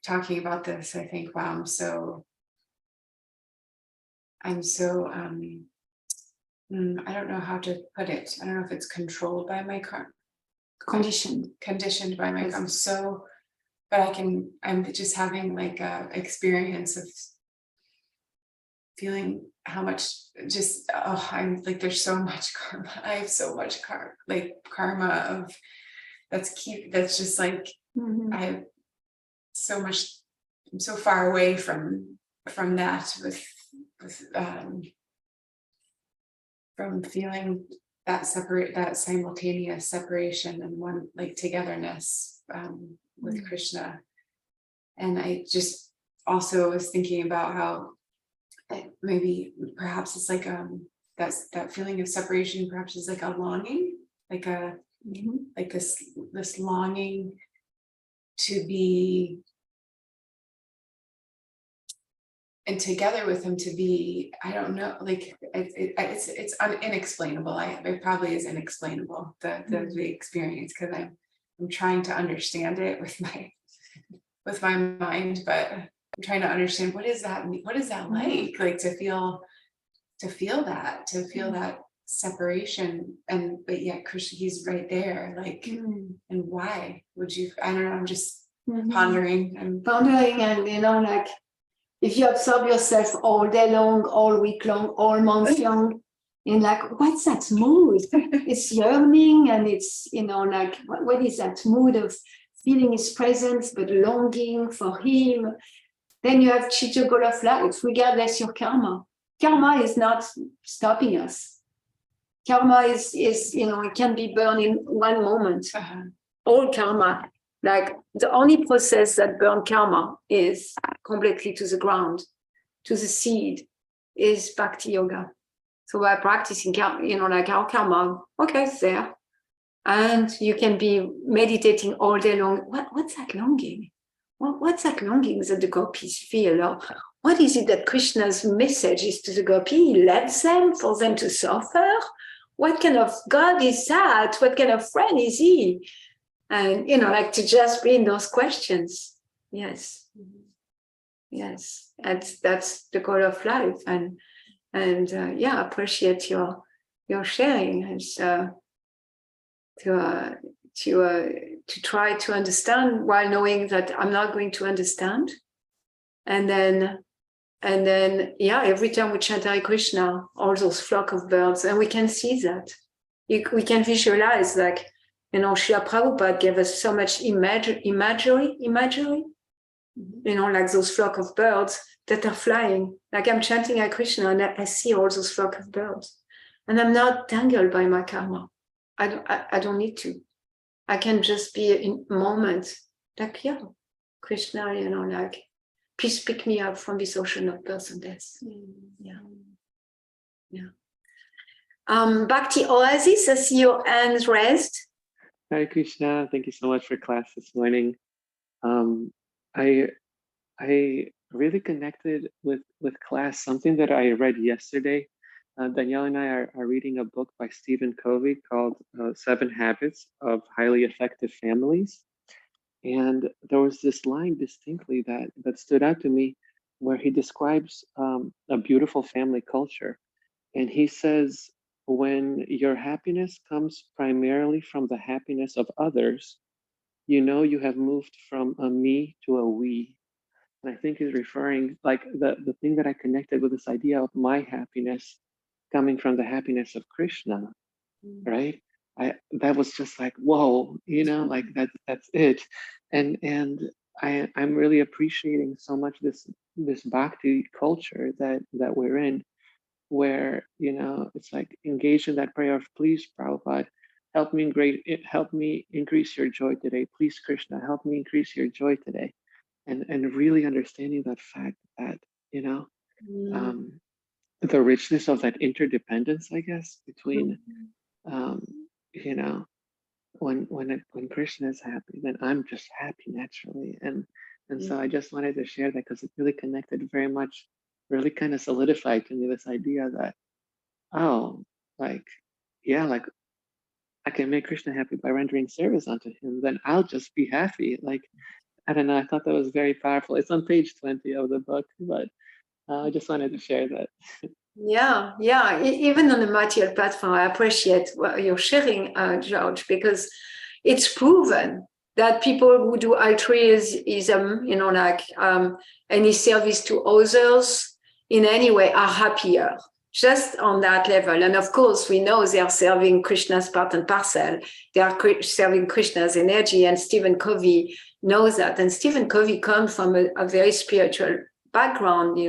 talking about this, I think, wow, I'm so I don't know how to put it. I don't know if it's controlled by my karma. Conditioned by my karma. But I'm just having like a experience of feeling how much I'm like, there's so much karma. I have so much karma of that's just like, I have so much, I'm so far away from that with from feeling that simultaneous separation and one like togetherness with Krishna. And I just also was thinking about how maybe perhaps it's like that feeling of separation perhaps is like a longing, like a like this longing to be and together with him, to be, I don't know, like it's inexplainable. It probably is inexplainable, the experience, because I'm trying to understand it with my mind, but I'm trying to understand what is that like to feel that separation, but yet Krishna, he's right there, like, and why would you, I don't know, I'm just pondering and like if you observe yourself all day long, all week long, all month long, in like, what's that mood? It's yearning, and it's, like, what is that mood of feeling his presence, but longing for him? Then you have Chitta goal of life, regardless your karma. Karma is not stopping us. Karma is it can be burned in one moment. All karma, like the only process that burn karma is completely to the ground, to the seed, is bhakti yoga. So by practicing, like our karma, okay, it's there. And you can be meditating all day long. What's that longing? What's that longing that the gopis feel? Or what is it that Krishna's message is to the gopi? He lets them for them to suffer? What kind of God is that? What kind of friend is he? And, like to just bring those questions. Yes. Yes. That's the goal of life. And appreciate your sharing. And to try to understand while knowing that I'm not going to understand. And then, every time we chant Hare Krishna, all those flock of birds, and we can see that. We can visualize, like, Srila Prabhupada gave us so much imagery, like those flock of birds that are flying. Like I'm chanting Hare Krishna and I see all those flock of birds. And I'm not tangled by my karma. I don't need to. I can just be in moment, like, Krishna, like, please pick me up from this ocean of birth and death. Bhakti Oasis, I see your hands raised. Hare Krishna, thank you so much for class this morning. I really connected with class, something that I read yesterday. Danielle and I are reading a book by Stephen Covey called 7 Habits of Highly Effective Families. And there was this line distinctly that stood out to me, where he describes a beautiful family culture. And he says, when your happiness comes primarily from the happiness of others, you have moved from a me to a we. And I think he's referring, like, the thing that I connected with this idea of my happiness coming from the happiness of Krishna, right? That was just like, whoa, like that's it. And I'm really appreciating so much this bhakti culture that we're in, where it's like engage in that prayer of, please Prabhupada, help me increase your joy today. Please Krishna, help me increase your joy today. And really understanding that fact that the richness of that interdependence, I guess, between when Krishna is happy, then I'm just happy naturally. And so I just wanted to share that because it really connected very much, really kind of solidified to me this idea that, like I can make Krishna happy by rendering service unto him, then I'll just be happy. Like, I don't know, I thought that was very powerful. It's on page 20 of the book, but I just wanted to share that. Even on the material platform, I appreciate what you're sharing, George, because it's proven that people who do altruism, any service to others in any way, are happier, just on that level. And of course, we know they are serving Krishna's part and parcel. They are serving Krishna's energy, and Stephen Covey knows that. And Stephen Covey comes from a very spiritual background. He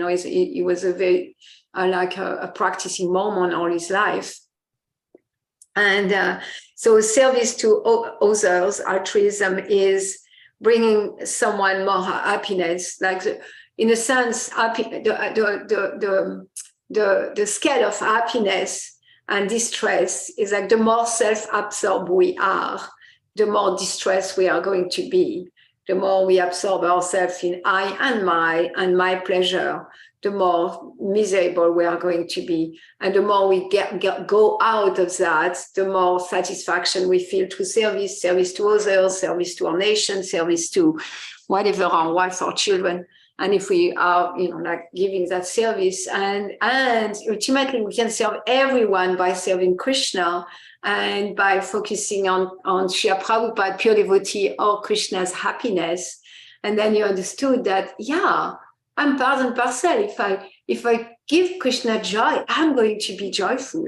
was a very a practicing Mormon all his life. And so service to others, altruism, is bringing someone more happiness. Like in a sense, the scale of happiness and distress is like the more self-absorbed we are, the more distressed we are going to be. The more we absorb ourselves in I and my pleasure, the more miserable we are going to be. And the more we go out of that, the more satisfaction we feel to service to others, service to our nation, service to whatever, our wives or children. And if we are, like giving that service, and ultimately we can serve everyone by serving Krishna and by focusing on Srila Prabhupada, pure devotee, or Krishna's happiness. And then you understood that, yeah, I'm part and parcel. If I give Krishna joy, I'm going to be joyful.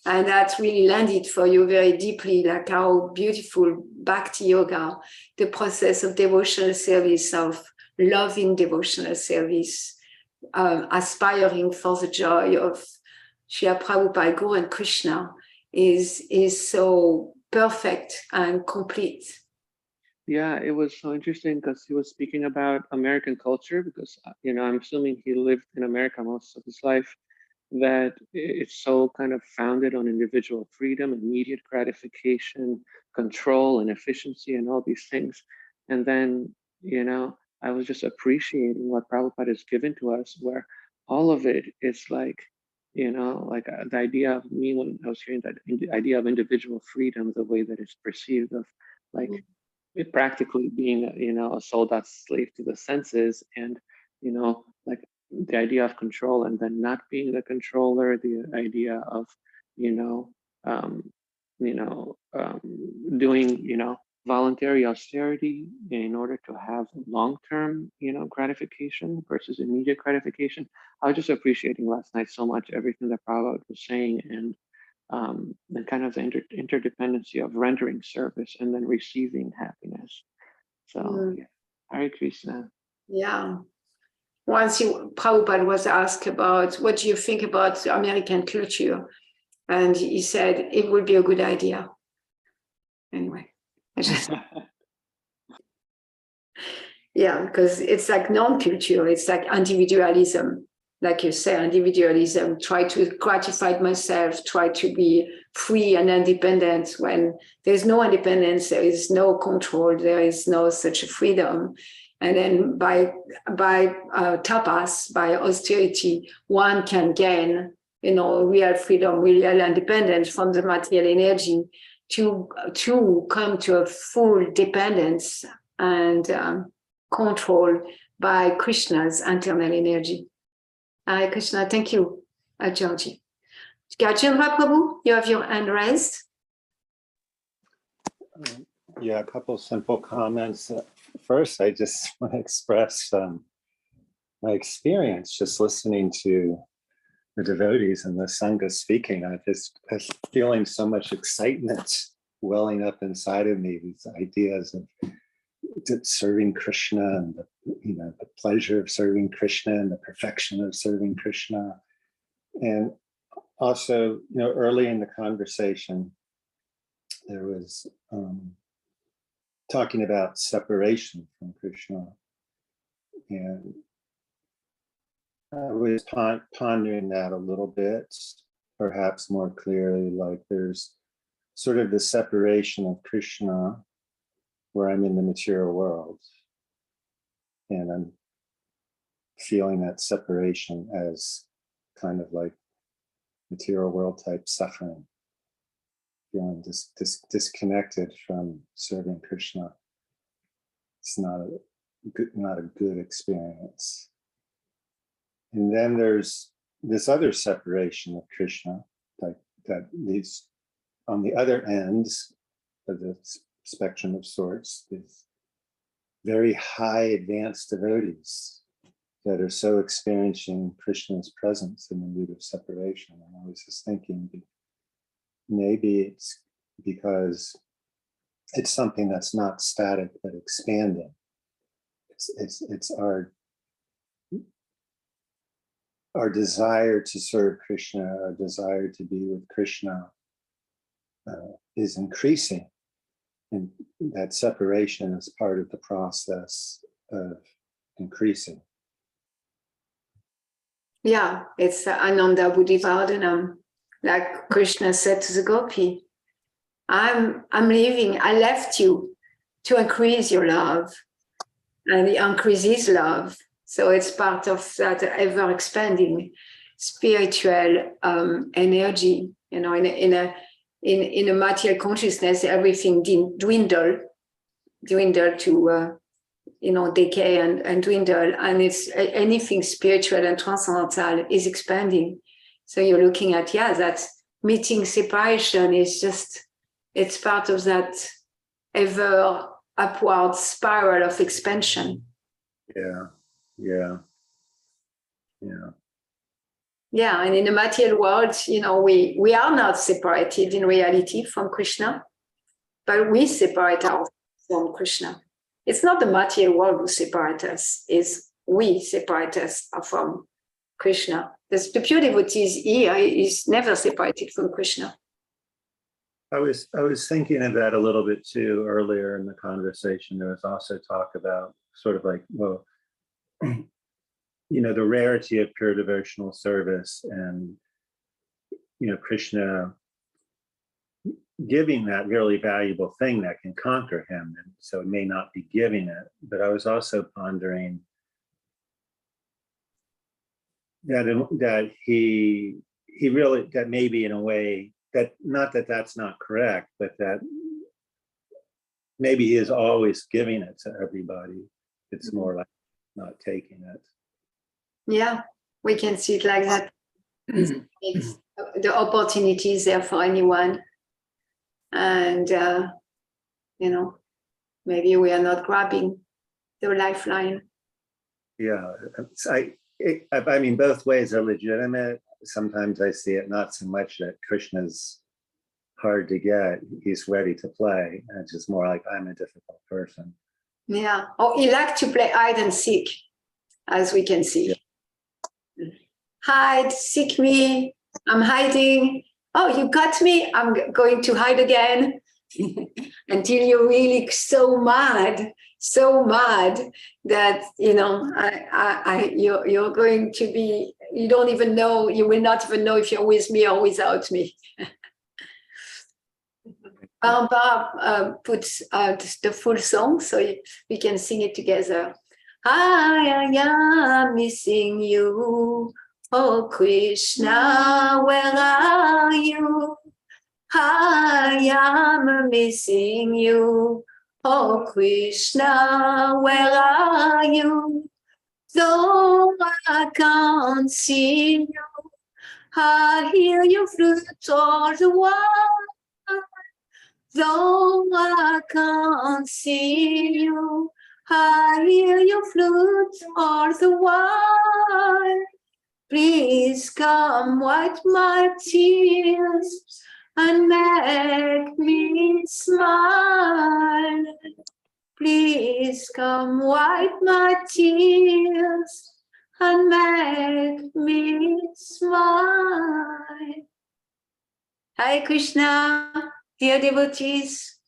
And that really landed for you very deeply, like how beautiful Bhakti Yoga, the process of devotional service, of loving devotional service, aspiring for the joy of Srila Prabhupada, Guru and Krishna is so perfect and complete. Yeah, it was so interesting because he was speaking about American culture, because, I'm assuming he lived in America most of his life, that it's so kind of founded on individual freedom, immediate gratification, control and efficiency and all these things. And then, I was just appreciating what Prabhupada has given to us, where all of it is like, the idea of me when I was hearing that the idea of individual freedom, the way that it's perceived of like it practically being, a sold out slave to the senses, and, like the idea of control, and then not being the controller, the idea of, doing, voluntary austerity in order to have long-term, gratification versus immediate gratification. I was just appreciating last night so much everything that Prabhupada was saying, and kind of the interdependency of rendering service and then receiving happiness. So, yeah. Hare Krishna. Yeah. Once Prabhupada was asked about, what do you think about American culture? And he said, it would be a good idea. Anyway. Yeah, because it's like non-culture, it's like individualism. Like you say, individualism, try to gratify myself, try to be free and independent. When there's no independence, there is no control, there is no such freedom. And then by tapas, by austerity, one can gain, real freedom, real independence from the material energy to come to a full dependence and control by Krishna's internal energy. Hare Krishna, thank you, Georgie. Gajendra Prabhu, you have your hand raised. Yeah, a couple of simple comments. First, I just want to express my experience just listening to the devotees and the Sangha speaking. I just was feeling so much excitement welling up inside of me, these ideas of serving Krishna and the pleasure of serving Krishna and the perfection of serving Krishna. And also, early in the conversation, there was talking about separation from Krishna. And I was pondering that a little bit, perhaps more clearly, like there's sort of the separation of Krishna where I'm in the material world. And I'm feeling that separation as kind of like material world type suffering, feeling disconnected from serving Krishna. It's not a good experience. And then there's this other separation of Krishna that leads on the other ends of the spectrum of sorts, these very high advanced devotees that are so experiencing Krishna's presence in the mood of separation. And I was just thinking, maybe it's because it's something that's not static but expanding. It's our desire to serve Krishna, our desire to be with Krishna is increasing. And that separation is part of the process of increasing. Yeah, it's Ananda Buddhivardhanam. Like Krishna said to the gopi, I'm leaving, I left you to increase your love. And he increases love. So it's part of that ever expanding spiritual energy. You know, in a material consciousness, everything dwindle to decay and dwindle, and it's anything spiritual and transcendental is expanding. So you're looking at that meeting separation is just, it's part of that ever upward spiral of expansion. Yeah, and in the material world, we are not separated in reality from Krishna, but we separate ourselves from Krishna. It's not the material world who separates us, it's we separate us from Krishna. The pure devotees here is never separated from Krishna. I was thinking of that a little bit too earlier in the conversation. There was also talk about sort of like, well, the rarity of pure devotional service and, Krishna giving that really valuable thing that can conquer him. And so it may not be giving it, but I was also pondering that he really, that maybe in a way, that not that that's not correct, but that maybe he is always giving it to everybody. It's more like not taking it. Yeah, we can see it like that. It's, the opportunity is there for anyone. And, maybe we are not grabbing the lifeline. Yeah, I mean, both ways are legitimate. Sometimes I see it not so much that Krishna's hard to get, he's ready to play. And it's just more like, I'm a difficult person. Yeah, or he likes to play hide and seek, as we can see. Yeah. Hide, seek me, I'm hiding. Oh, you got me, I'm going to hide again. Until you're really so mad that you're going to be, you don't even know, you will not even know if you're with me or without me. Bob puts the full song so we can sing it together. I am missing you, oh Krishna, where are you? I am missing you, oh Krishna, where are you? Though I can't see you, I hear your flute all the while. Though I can't see you, I hear your flute all the while. Please come wipe my tears and make me smile. Please come wipe my tears and make me smile. Hare Krishna, dear devotees.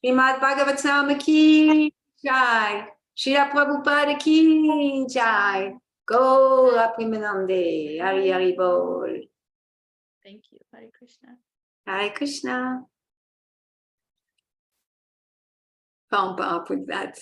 Srimad Bhagavatam ki jai. Srila Prabhupada ki jai. Go Rapimanande, Hari Hari Bol. Thank you, Hare Krishna. Hare Krishna. Pump up with that.